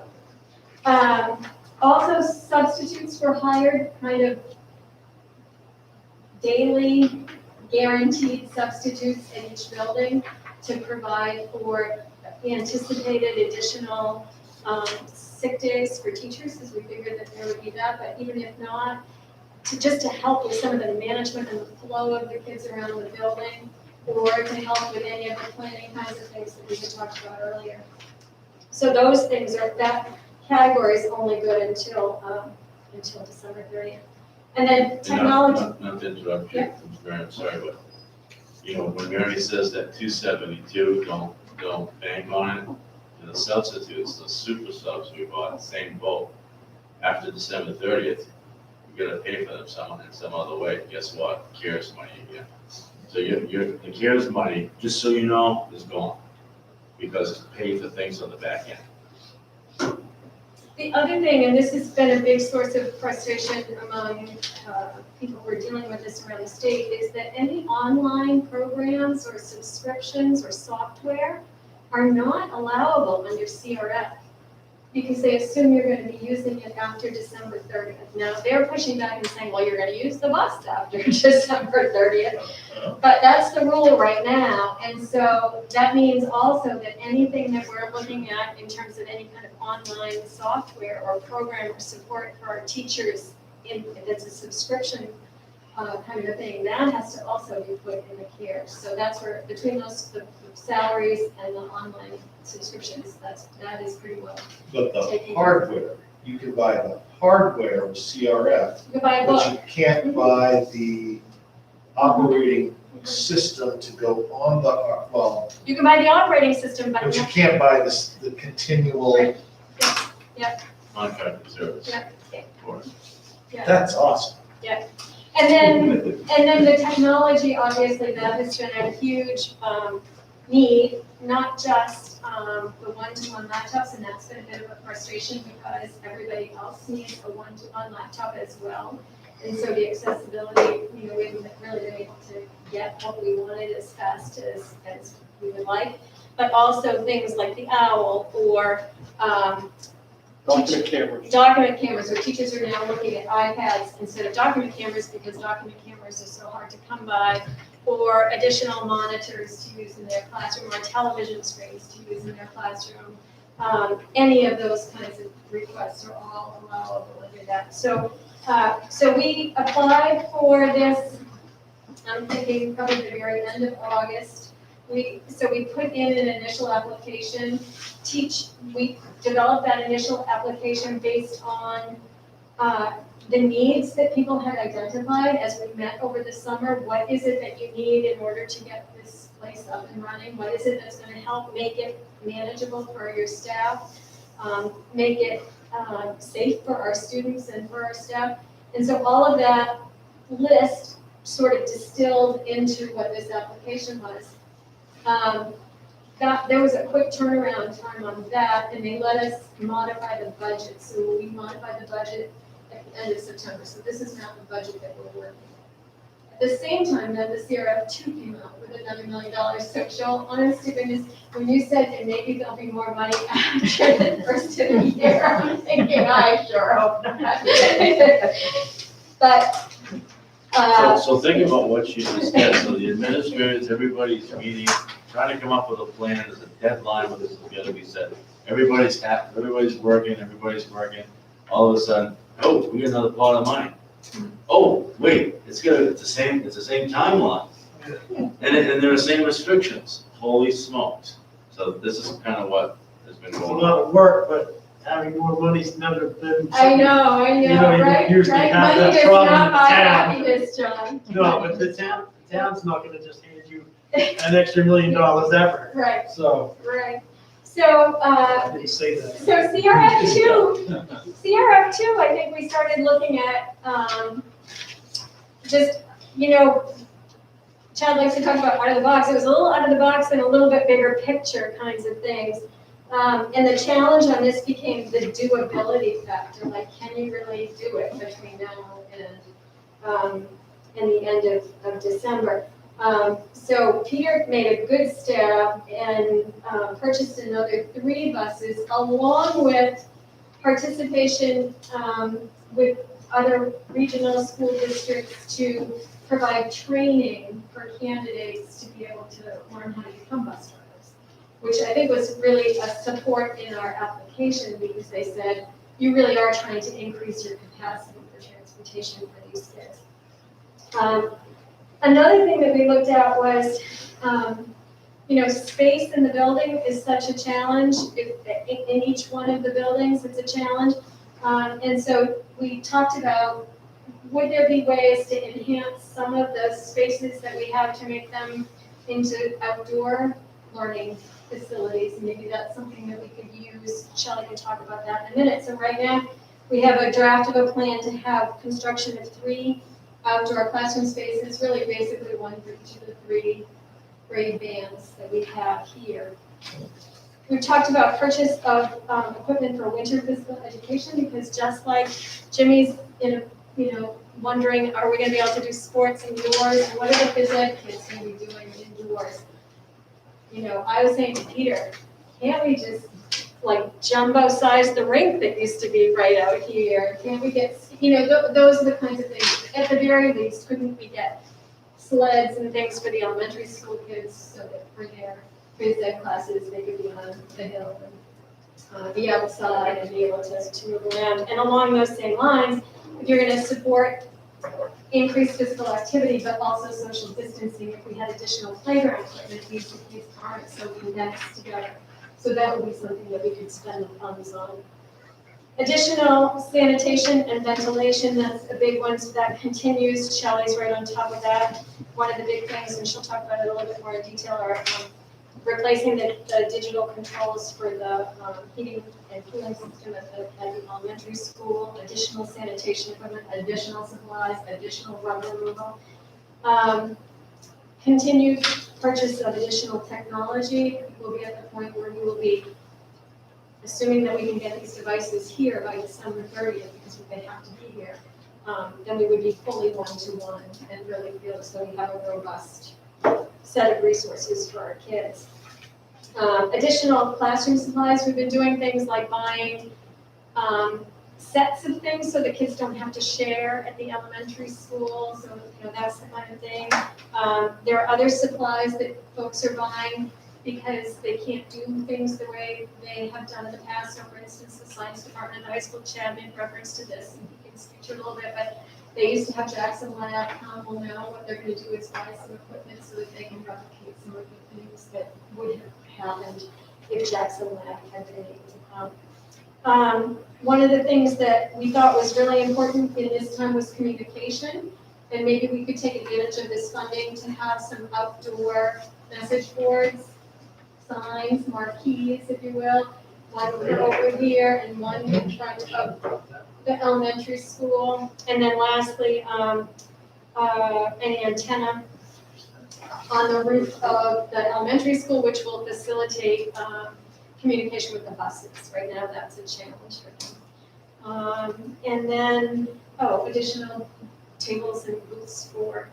know. Also, substitutes were hired, kind of daily guaranteed substitutes in each building to provide for anticipated additional sick days for teachers, because we figured that there would be that, but even if not, just to help with some of the management and the flow of the kids around the building, or to help with any of the planning kinds of things that we had talked about earlier. So those things are, that category is only good until December 30th. And then technology. Not to interrupt you, I'm sorry, but, you know, when Mary says that 272, don't bank on it, and the substitutes, the super subs we bought, same boat, after December 30th, we gotta pay for them in some other way. Guess what? CARES money again. So the CARES money, just so you know, is gone, because it's paid for things on the back end. The other thing, and this has been a big source of frustration among people who are dealing with this around the state, is that any online programs or subscriptions or software are not allowable under CRF. because they assume you're gonna be using it after December 30th. Now, they're pushing back and saying, well, you're gonna use the bus after December 30th. But that's the rule right now, and so that means also that anything that we're looking at in terms of any kind of online software or program or support for our teachers, if it's a subscription kind of a thing, that has to also be put in the care. So that's where, between those, the salaries and the online subscriptions, that is pretty well. But the taken care of. hardware, you can buy the hardware with CRF, You can buy a but book. you can't buy the operating system to go on the, well, You can buy the operating system, but but you can't buy the continual, Right. Contract service. Yeah. For it. that's awesome. And then the technology, obviously, that has been a huge need, not just the one-to-one laptops, and that's been a bit of a frustration because everybody else needs a one-to-one laptop as well. And so the accessibility, you know, we haven't really been able to get what we wanted as fast as we would like. But also things like the OWL or document cameras, where teachers are now looking at iPads instead of document cameras because document cameras are so hard to come by, or additional monitors to use in their classroom, or television screens to use in their classroom. Any of those kinds of requests are all allowable under that. So we applied for this, I'm thinking probably the very end of August. So we put in an initial application. We developed that initial application based on the needs that people had identified as we met over the summer. What is it that you need in order to get this place up and running? What is it that's going to help make it manageable for your staff, make it safe for our students and for our staff? And so all of that list sort of distilled into what this application was. There was a quick turnaround time on that, and they let us modify the budget. So we modified the budget at the end of September. So this is not the budget that we're working on. At the same time, then the CRF2 came out with another $1 million. So Joel, honest to goodness, when you said that maybe there'll be more money after the first of the year, I'm thinking, I sure hope not. But So think about what you just said, so the administrators, everybody's meeting, trying to come up with a plan, there's a deadline where this is gonna be set. Everybody's happy, everybody's working, all of a sudden, oh, we got another pot of money. Oh, wait, it's the same timeline. And there are the same restrictions, holy smokes. So this is kind of what has been It's a going on. lot of work, but having more money's never been. I know, You know, you right? usually Right, have money that does problem not in buy town. happiness, John. No, but the town's not gonna just hand you an extra $1 million ever. Right, So, right. So, I didn't say that. so CRF2, I think we started looking at, just, you know, Chad likes to talk about out of the box. It was a little out of the box and a little bit bigger picture kinds of things. And the challenge on this became the doability factor, like, can you really do it between now and the end of December? So Peter made a good stab and purchased another 3 buses, along with participation with other regional school districts to provide training for candidates to be able to learn how to become bus drivers, which I think was really a support in our application, because they said, you really are trying to increase your capacity for transportation for these kids. Another thing that we looked at was, you know, space in the building is such a challenge. In each one of the buildings, it's a challenge. And so we talked about, would there be ways to enhance some of the spaces that we have to make them into outdoor learning facilities? Maybe that's something that we could use. Shelley can talk about that in a minute. So right now, we have a draft of a plan to have construction of 3 outdoor classroom spaces, really basically one for each of the 3 grade bands that we have here. We've talked about purchase of equipment for winter physical education, because just like Jimmy's wondering, are we gonna be able to do sports indoors, and what are the phys ed kids gonna be doing indoors? You know, I was saying to Peter, can't we just like jumbo size the rink that used to be right out here? Can we get, those are the kinds of things. At the very least, couldn't we get sleds and things for the elementary school kids so that for their phys ed classes, they could be on the hill and be outside and be able to move around. And along those same lines, if you're gonna support increased physical activity, but also social distancing, if we had additional playground equipment, these would be parts, so we can mix together. So that would be something that we could spend the funds on. Additional sanitation and ventilation, that's a big one, so that continues. Shelley's right on top of that. One of the big things, and she'll talk about it a little bit more in detail, are replacing the digital controls for the heating and cooling system at the elementary school, additional sanitation equipment, additional supplies, additional rubber removal. Continued purchase of additional technology. We'll be at the point where we will be assuming that we can get these devices here by December 30th, because they have to be here, then we would be fully one-to-one and really feel as though we have a robust set of resources for our kids. Additional classroom supplies, we've been doing things like buying sets of things so the kids don't have to share at the elementary school, so that's the kind of thing. There are other supplies that folks are buying because they can't do things the way they have done in the past. So for instance, the science department at the high school, Chad made reference to this, and he can speak to it a little bit, but they used to have Jackson Lab come. Well, now what they're going to do is buy some equipment so that they can replicate some of the things that would have happened if Jackson Lab had been able to come. One of the things that we thought was really important in this time was communication, and maybe we could take advantage of this funding to have some outdoor message boards, signs, marquees, if you will, one over here and one in front of the elementary school. And then lastly, an antenna on the roof of the elementary school, which will facilitate communication with the buses. Right now, that's a challenge for them. And then, additional tables and booths for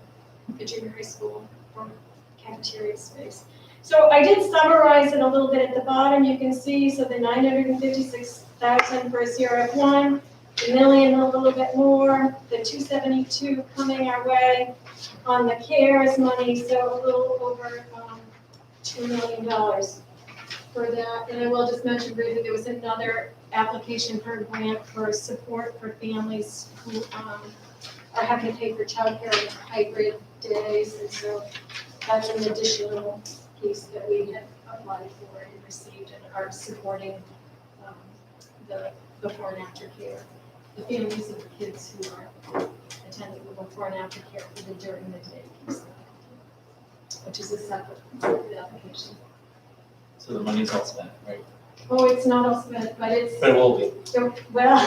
the junior high school for cafeteria space. So I did summarize it a little bit at the bottom. You can see, so the 956,000 for CRF1, $1 million, a little bit more, the 272 coming our way on the CARES money, so a little over $2 million for that. And I will just mention briefly, there was another application for a grant for support for families who are having to pay for childcare in hybrid days, and so that's an additional piece that we had applied for and received and are supporting the before and after care. The families of the kids who are attending the before and after care for the during the day piece, which is a separate application. So the money's all spent, right? Oh, it's not all spent, but it's. But it will be. Well,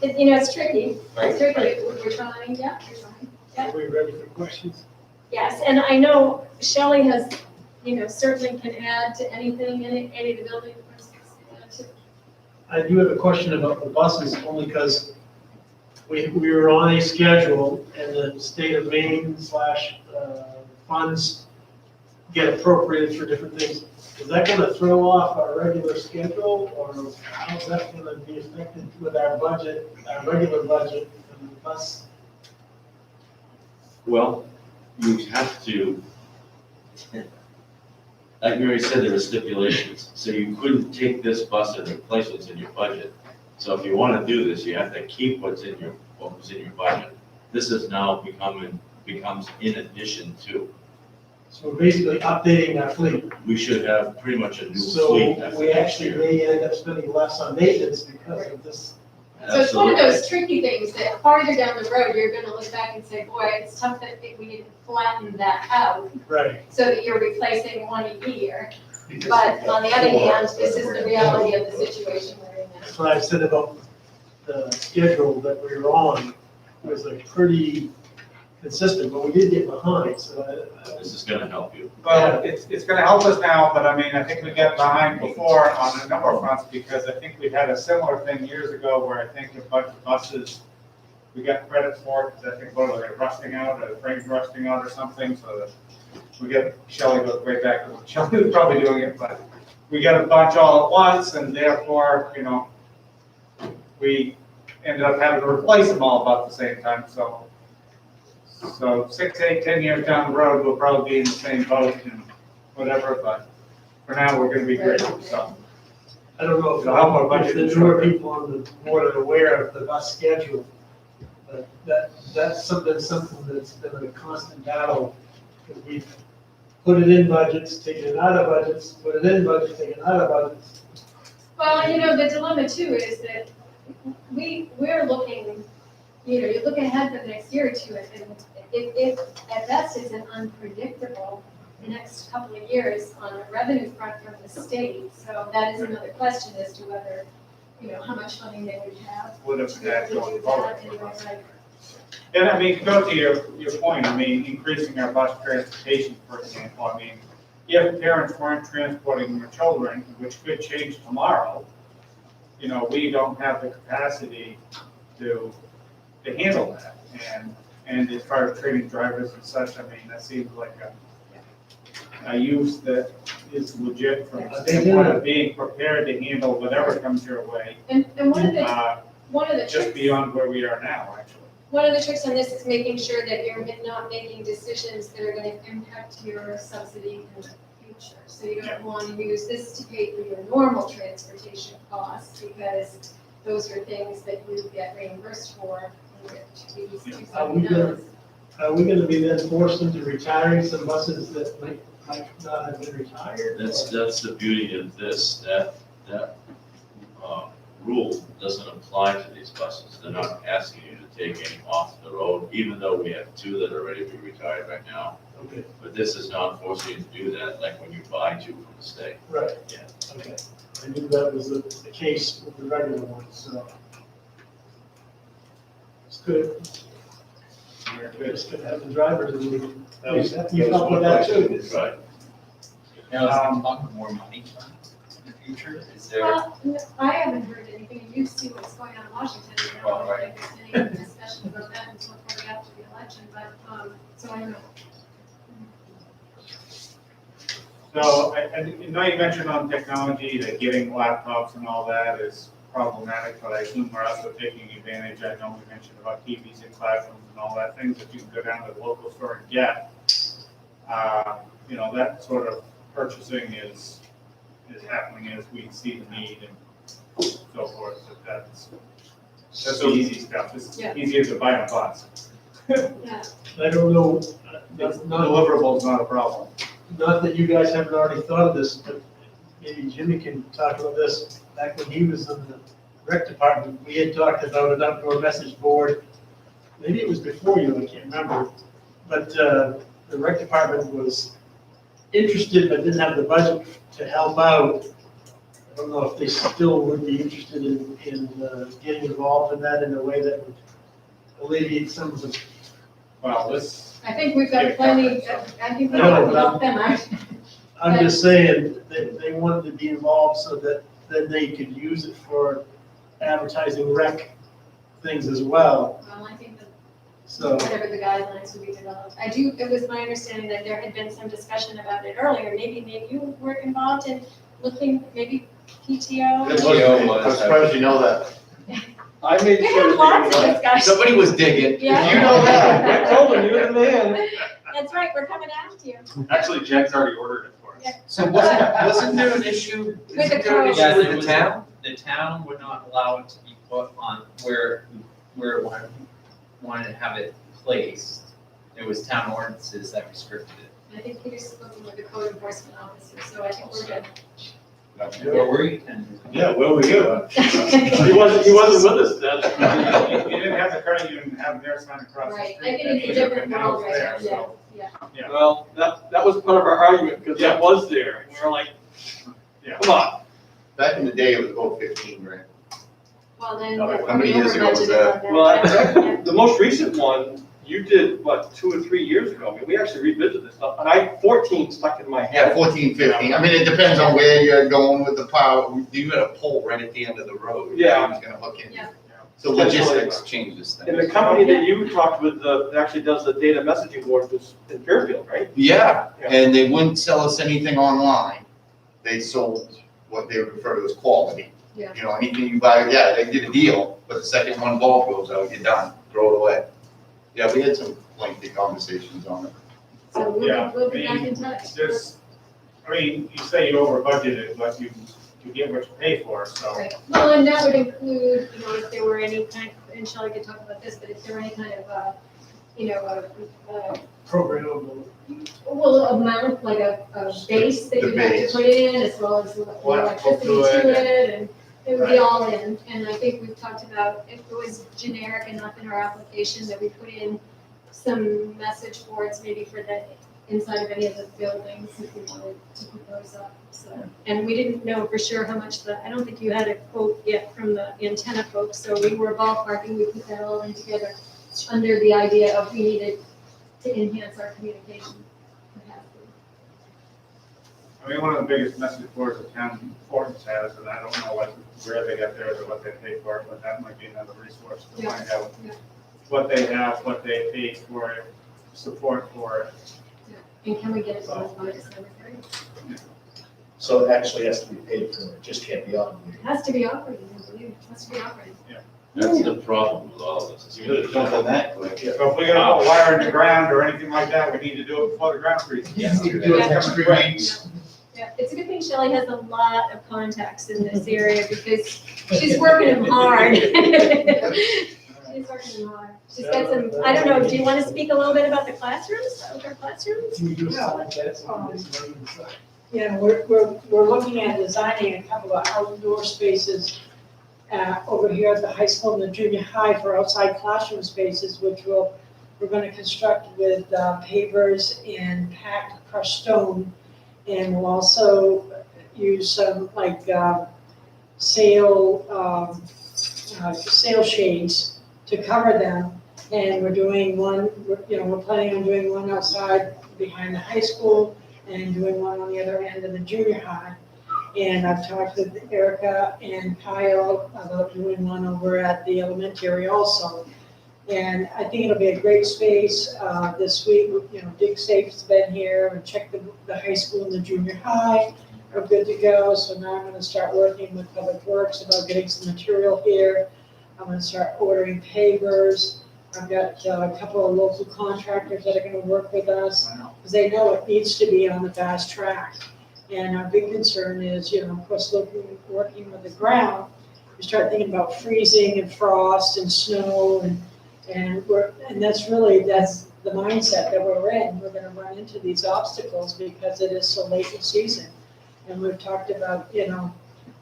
it's tricky. Right, It's tricky. right. We're trying, yeah, we're trying. Yeah. Are we ready for questions? Yes, and I know Shelley has, certainly can add to anything, any of the building. I do have a question about the buses, only because we were on a schedule and the state of Maine / funds get appropriated for different things. Is that going to throw off our regular schedule, or how is that going to be affected with our budget, our regular budget for the bus? Well, you have to, like Mary said, there were stipulations, so you couldn't take this bus and replace what's in your budget. So if you want to do this, you have to keep what was in your budget. This is now becomes in addition to. So we're basically updating our fleet. We should have pretty much a new So fleet after we next actually year. may end up spending less on maintenance because of this. So it's one of Absolutely. those tricky things that farther down the road, you're gonna look back and say, boy, it's tough that we didn't flatten that out Right. so that you're replacing one a year. But on the other hand, this is the reality of the situation we're in now. That's what I said about the schedule that we were on, was like pretty consistent, but we did get behind, so This is gonna help you. Well, it's gonna help us now, but I mean, I think we got behind before on a number of fronts, because I think we had a similar thing years ago where I think a bunch of buses, we got credit for it, because I think, what are they, rusting out, or the frames rusting out or something, so that we get, Shelley goes way back, Shelley was probably doing it, but we got a bunch all at once, and therefore, we ended up having to replace them all about the same time, so 6, 8, 10 years down the road, we'll probably be in the same boat and whatever, but for now, we're gonna be great, so. I don't know It'll help our budget if the newer people on the board are aware of the bus schedule. But that's something that's been a constant battle, because we've put it in budgets, taken it out of budgets, put it in budgets, taken it out of budgets. Well, the dilemma too is that we're looking, you're looking ahead for the next year or two, and if at best it's an unpredictable next couple of years on a revenue front from the state, so that is another question as to whether, how much funding they would have. Would have to be able had to going do forward. that anyway, like, And I mean, to go to your point, I mean, increasing our bus transportation, for example, I mean, if parents weren't transporting their children, which could change tomorrow, we don't have the capacity to handle that. And as far as training drivers and such, I mean, that seems like a use that is legit from the standpoint of being prepared to handle whatever comes your way, And one of the just tricks, beyond where we are now, actually. one of the tricks on this is making sure that you're not making decisions that are gonna impact your subsidy in the future. So you don't wanna use this to pay for your normal transportation costs, because those are things that you get reimbursed for in these 279s. Are we gonna be then forced into retiring some buses that might not have been retired? That's the beauty of this, that rule doesn't apply to these buses. They're not asking you to take any off the road, even though we have 2 that are ready to be retired right now. Okay, But this is not forcing you to do that, like when you buy 2 from the state. right. Yeah. Okay. I knew that was the case with the regular ones, so. It's good. We're just gonna have the drivers and you help with that too. Right. Now, is there talk of more money in the future? Is there? Well, I haven't heard anything, and you see what's going on in Washington, I Well, don't right. think there's any discussion about that until probably after the election, but, so I don't know. So I know you mentioned on technology that getting laptops and all that is problematic, but I assume we're also taking advantage. I know we mentioned about TVs in classrooms and all that, things that you can go down to the local store and get. That sort of purchasing is happening as we see the need and so forth. But that's the easy stuff. It's Yeah. easier to buy a bus. Yeah, I don't know, not Deliverable is not a problem. not that you guys haven't already thought of this, but maybe Jimmy can talk about this. Back when he was in the rec department, we had talked about an outdoor message board. Maybe it was before you, I can't remember. But the rec department was interested, but didn't have the budget to help out. I don't know if they still would be interested in getting involved in that in a way that would alleviate some of the. Well, this, I think we've got plenty, I think we No, can help them out. I'm just saying, they wanted to be involved so that then they could use it for advertising rec things as well, Well, I think that so. whatever the guidelines would be developed. It was my understanding that there had been some discussion about it earlier, maybe you were involved in looking, maybe PTO? PTO was. I'm surprised you know that. I made We sure. had lots of discussion. Somebody was digging. Yeah. You know that. I told him, you're the man. That's right, we're coming after you. Actually, Jen's already ordered it for us. Yeah. So wasn't there an issue? With the Isn't there an code. Yeah, issue there with was the town? The town would not allow it to be put on where it wanted to have it placed. There was town ordinances that restricted it. I think Peter's spoken with the code enforcement officer, so I think we're good. Where were you? Yeah, where were you? He wasn't with us then. you didn't have the credit union have their sign across the Right, street. I think it's a different world right now, yeah, yeah. Yeah. Well, that was part of our argument, because that was there, and we were like, Yeah. come on. Back in the day, it was about 15 grand. Well, then. How many years ago was we're that? budgeted on Well, Yeah. the most recent one, you did, 2 or 3 years ago? I mean, we actually revisited this stuff, and 14 stuck in my Yeah, head. 14, 15. I mean, it depends on where you're going with the power. You had a pole right at the end of the road. Yeah. Who's gonna hook in? Yeah. So logistics changes And the things. company that you talked with, that actually does the data messaging board was in Fairfield, right? Yeah, Yeah. and they wouldn't sell us anything online. they sold what they refer to as quality. Yeah. You know, anything you buy, yeah, they did a deal, but the second one bulb goes out, you're done, throw it away. Yeah, we had some lengthy conversations on it. So Yeah, we'll be back in touch. There's, I mean, you say you over budgeted, but you get what you pay for, so. Right. Well, and that would include, you know, if there were any kind, and Shelley could talk about this, but if there were any kind of, you know, Programmable. well, amount, like a base that The you have to base. put in, as well as the electricity to it, and it would be all in. And I think we've talked about, if it was generic enough in our application, that we put in some message boards maybe for the inside of any of the buildings, if we wanted to put those up, so. And we didn't know for sure how much I don't think you had a quote yet from the antenna folks, so we were ballparking, we put that all in together under the idea of we needed to enhance our communication capacity. I mean, one of the biggest message boards the town Fortis has, and I don't know where they get theirs or what they pay for it, but that might be another resource to find out what they have, what they pay for it, support for it. And can we get it done by December 30th? So it actually has to be paid for, it just can't be on. It has to be operating, I believe, it has to be operating. That's the problem with all this. It's good. that quick. So if we're gonna put wire in the ground or anything like that, we need to do it before the ground freezes. Yeah, you do it next 3 weeks. Yeah, it's a good thing Shelley has a lot of contacts in this area because she's working them hard. She's working them hard. She's got some, I don't know, do you want to speak a little bit about the classrooms, outdoor classrooms? Yeah, we're looking at designing a couple of outdoor spaces over here at the high school and the junior high for outside classroom spaces, which we're gonna construct with pavers and packed crushed stone. And we'll also use some sail shades to cover them. And we're doing one, we're planning on doing one outside behind the high school and doing one on the other end of the junior high. And I've talked with Erica and Kyle about doing one over at the elementary also. And I think it'll be a great space. This week, Dig Safe's been here and checked the high school and the junior high. We're good to go. So now I'm gonna start working with Public Works about getting some material here. I'm gonna start ordering pavers. I've got a couple of local contractors that are gonna work with us because they know it needs to be on the fast track. And our big concern is, of course, working with the ground, we start thinking about freezing and frost and snow and that's the mindset that we're in. We're gonna run into these obstacles because it is so late in season. And we've talked about, in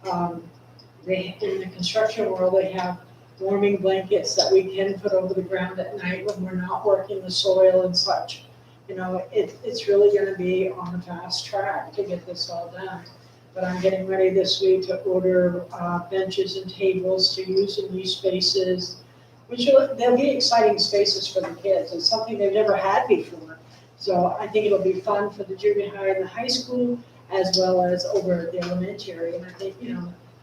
the construction world, they have warming blankets that we can put over the ground at night when we're not working the soil and such. It's really gonna be on a fast track to get this all done. But I'm getting ready this week to order benches and tables to use in these spaces, they'll be exciting spaces for the kids. It's something they've never had before. So I think it'll be fun for the junior high and the high school, as well as over at the elementary. And I think,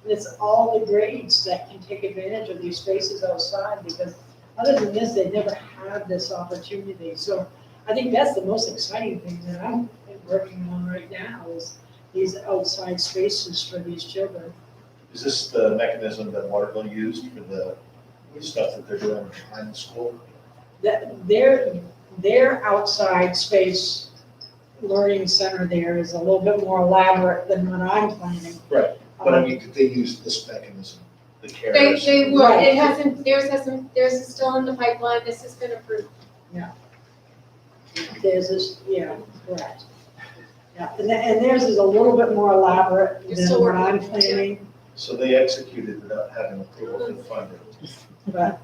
it's all the grades that can take advantage of these spaces outside, because other than this, they never had this opportunity. So I think that's the most exciting thing that I'm working on right now is these outside spaces for these children. Is this the mechanism that Waterville used for the stuff that they're doing behind the school? That their outside space learning center there is a little bit more elaborate than what I'm planning. Right, but I mean, could they use this mechanism, the They carriers? would, Right. theirs is still in the pipeline, this has been approved. Theirs is, correct. Yeah, and theirs is a little bit more elaborate You're than still what working I'm on it, planning, So they executed without having approval from the funder. but,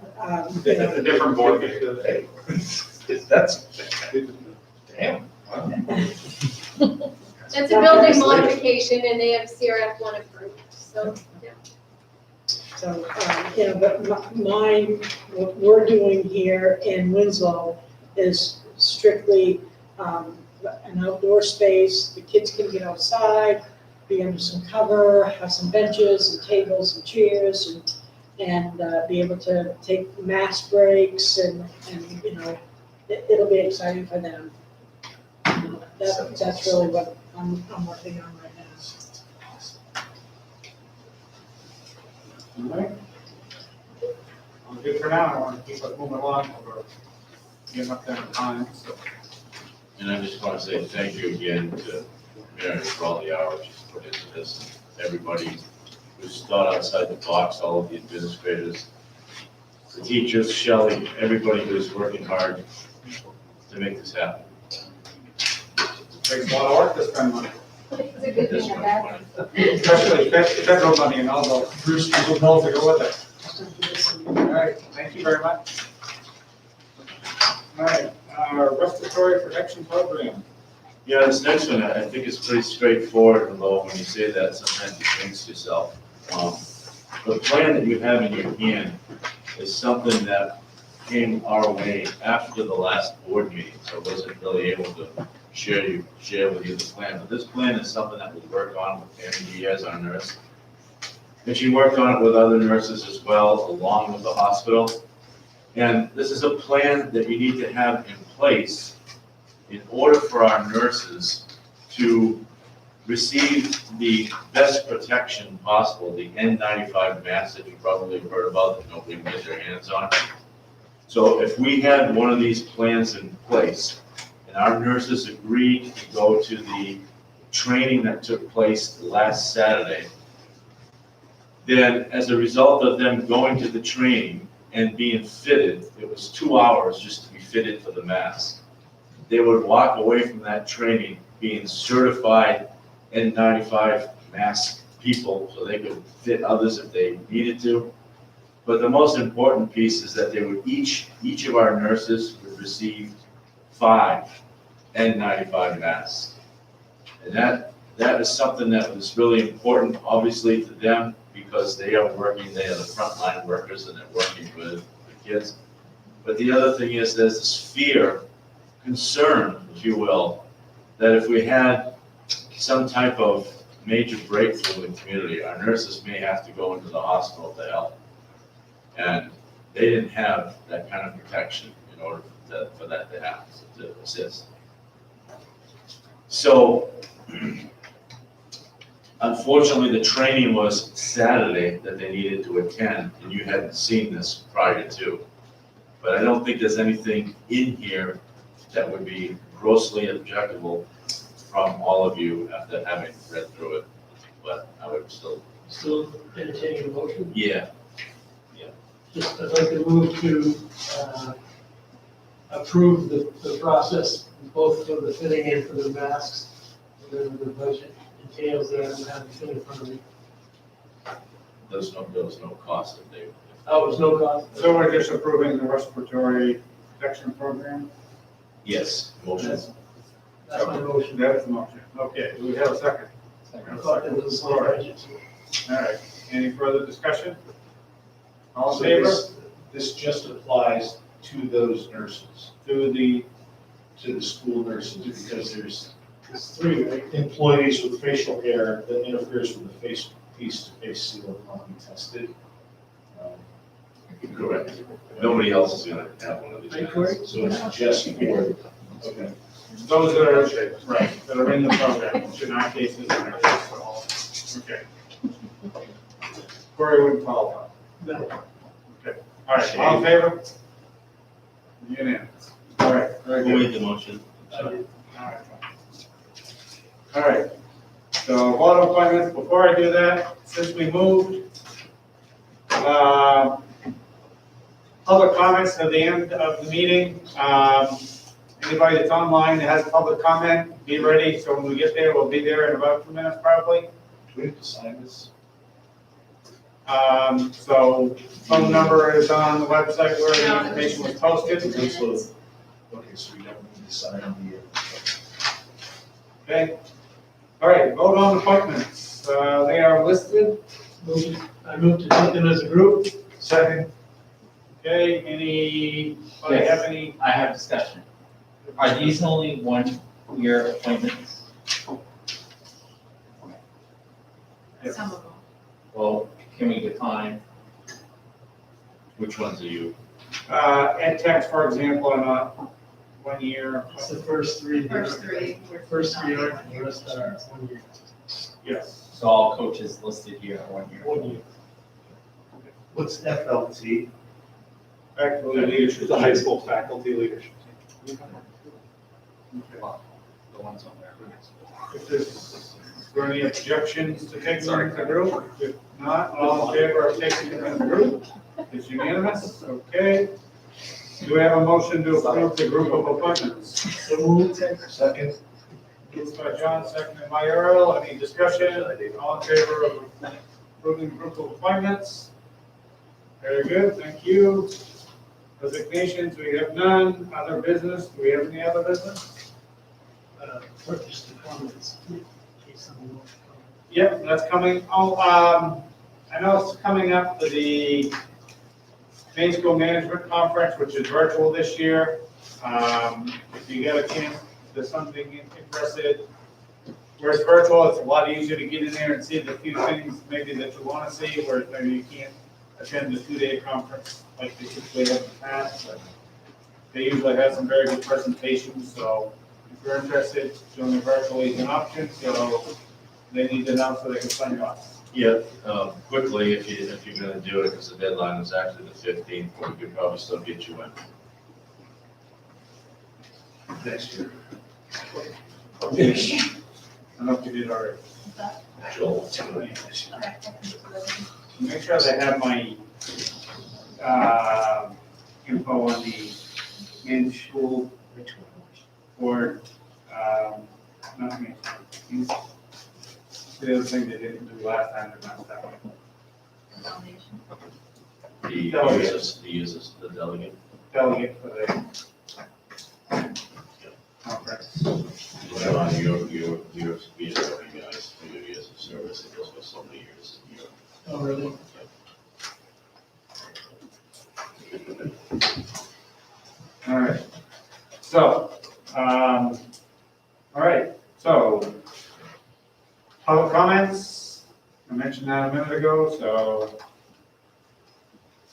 It's a different board. Hey, that's, damn. Wow. That's a building modification and they have CRF 1 approved, so, yeah. So, but what we're doing here in Winslow is strictly an outdoor space. The kids can get outside, be under some cover, have some benches and tables and chairs and be able to take mass breaks and it'll be exciting for them. That's really what I'm working on right now. All right. Well, good for now, I want to keep us moving along, we're getting up there in time, so. And I just want to say thank you again to Mary for all the hours she's put into this. Everybody who's thought outside the box, all of the administrators, the teachers, Shelley, everybody who's working hard to make this happen. Takes a lot of work to spend money, It's a good thing and a bad thing. especially federal money and all the Bruce people know to go with it. All right, thank you very much. All right, respiratory protection program. Yeah, this next one, I think is pretty straightforward, although when you say that, sometimes you jinx yourself. The plan that you have in your hand is something that came our way after the last board meeting, so I wasn't really able to share with you the plan. But this plan is something that we worked on with Tammy Diaz, our nurse. And she worked on it with other nurses as well, along with the hospital. And this is a plan that you need to have in place in order for our nurses to receive the best protection possible, the N95 mask that you probably have heard about that nobody can get their hands on. So if we had one of these plans in place and our nurses agreed to go to the training that took place last Saturday, then as a result of them going to the training and being fitted, it was 2 hours just to be fitted for the mask. They would walk away from that training being certified N95 mask people, so they could fit others if they needed to. But the most important piece is that they would each of our nurses would receive 5 N95 masks. And that is something that was really important, obviously, to them, because they are working, they are the frontline workers and they're working with the kids. But the other thing is there's this fear, concern, if you will, that if we had some type of major breakthrough in the community, our nurses may have to go into the hospital to help. And they didn't have that kind of protection in order for that to happen, to assist. So, unfortunately, the training was Saturday that they needed to attend, and you hadn't seen this prior to. But I don't think there's anything in here that would be grossly objectionable from all of you after having read through it. But I would still. Still entertaining a motion? Yeah. Just, I'd like to move to approve the process, both for the fitting and for the masks, whatever the budget entails there, and have it in front of me. There was no cost if they. Oh, there's no cost? So we're just approving the respiratory protection program? Yes, motion. That's my motion. That's the motion. Okay, do we have a second? I thought it was all right. All right, any further discussion? All in So favor? this just applies to those nurses, To to the school nurses, because there's 3, right? employees with facial hair that interferes with the face-to-face seal upon being tested. Correct. Nobody else is gonna have one of these. Right, Corey? So it's just for, okay. those that are, right, that are in the program, which in our case is in our case, so, okay. Corey wouldn't qualify. No. Okay, all right, all in favor? Unanimous. All right, very Who good. made the motion? All right, so board appointments, before I do that, since we moved, public comments at the end of the meeting. Anybody that's online that has a public comment, be ready, so when we get there, we'll be there in about 2 minutes probably. Do we have to sign this? So phone number is on the website where the information was posted. Okay, so we don't need to sign the. Okay. All right, vote on appointments. They are listed. I move to take them as a group. Second. Okay, anybody have any? I have discussion. Are these only 1-year appointments? Some of them. Well, can we define? Which ones are you? Ed techs, for example, are not 1 year. It's the first 3. First 3. First 3 are, and the rest are 1 year. Yes. So all coaches listed here are 1 year. 1 year. What's FLT? Faculty leadership. The high school faculty leadership. Okay. The ones on there. If there's, is there any objections to taking them as a group? If not, all in favor of taking them as a group? It's unanimous, okay. Do we have a motion to approve the group of appointments? So moved. Second. Moved by John, seconded by Earl. Any discussion? All in favor of approving the group of appointments? Very good, thank you. Resignations, we have none. Other business, do we have any other business? Purchase the comments. In case someone wants to comment. Yep, that's coming. Oh, I know it's coming up to the Main School Management Conference, which is virtual this year. If you get a chance, if there's something interested, where it's virtual, it's a lot easier to get in there and see the few things maybe that you want to see, where maybe you can't attend the 2-day conference like they typically have in the past. But they usually have some very good presentations, so if you're interested, doing it virtually is an option, so they need to announce so they can sign up. Yeah, quickly, if you're gonna do it, because the deadline is actually the 15th, we could probably still get you in. Next year. I don't know if you did already. Joel. Make sure they have my, info on the in-school board, not me. The other thing they didn't do last time, they're not that one. He uses the delegate. Delegate for the conference. Well, on your visa, you guys, for your years of service, it goes for so many years. Oh, really? All right. So, all right, so public comments, I mentioned that a minute ago, so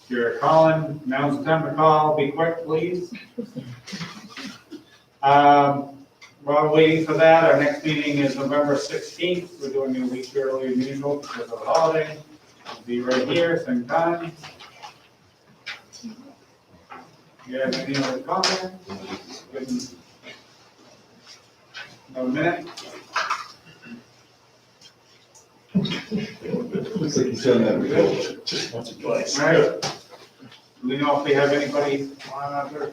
if you're calling, now's the time to call, be quick, please. While waiting for that, our next meeting is November 16th, we're doing it a week earlier than usual because of the holiday. We'll be right here, same time. You have any other comments? Another minute? Looks like he's done that before, just once or twice. All right. Do we know if we have anybody on our,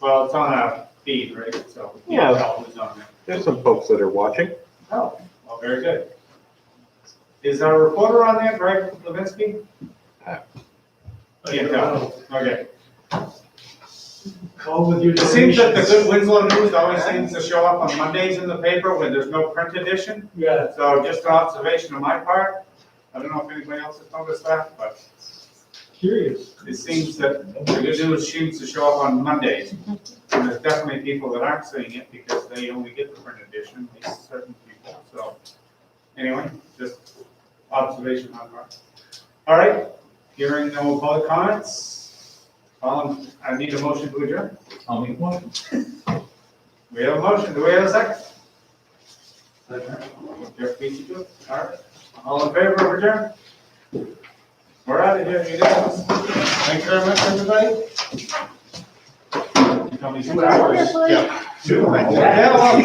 well, it's on our feed, right? So. Yeah. Who's on there. There's some folks that are watching. Oh, well, very good. Is our reporter on there, Greg Levinsky? Yeah, no, okay. Call with your It seems that the donations. good Winslow News always seems to show up on Mondays in the paper when there's no print edition. Yeah. So just an observation on my part. I don't know if anybody else has noticed that, but Curious. it seems that the good news seems to show up on Mondays. And there's definitely people that aren't seeing it because they only get the print edition, at least certain people. So anyway, just observation on my part. All right, hearing no public comments. I need a motion to adjourn. I'll make one. We have a motion. Do we have a second? Jeff beat you to it. All right. All in favor of adjourn? We're out of here. Unanimous. Thanks very much, everybody. Tell me 2 hours. Yeah. Yeah, well,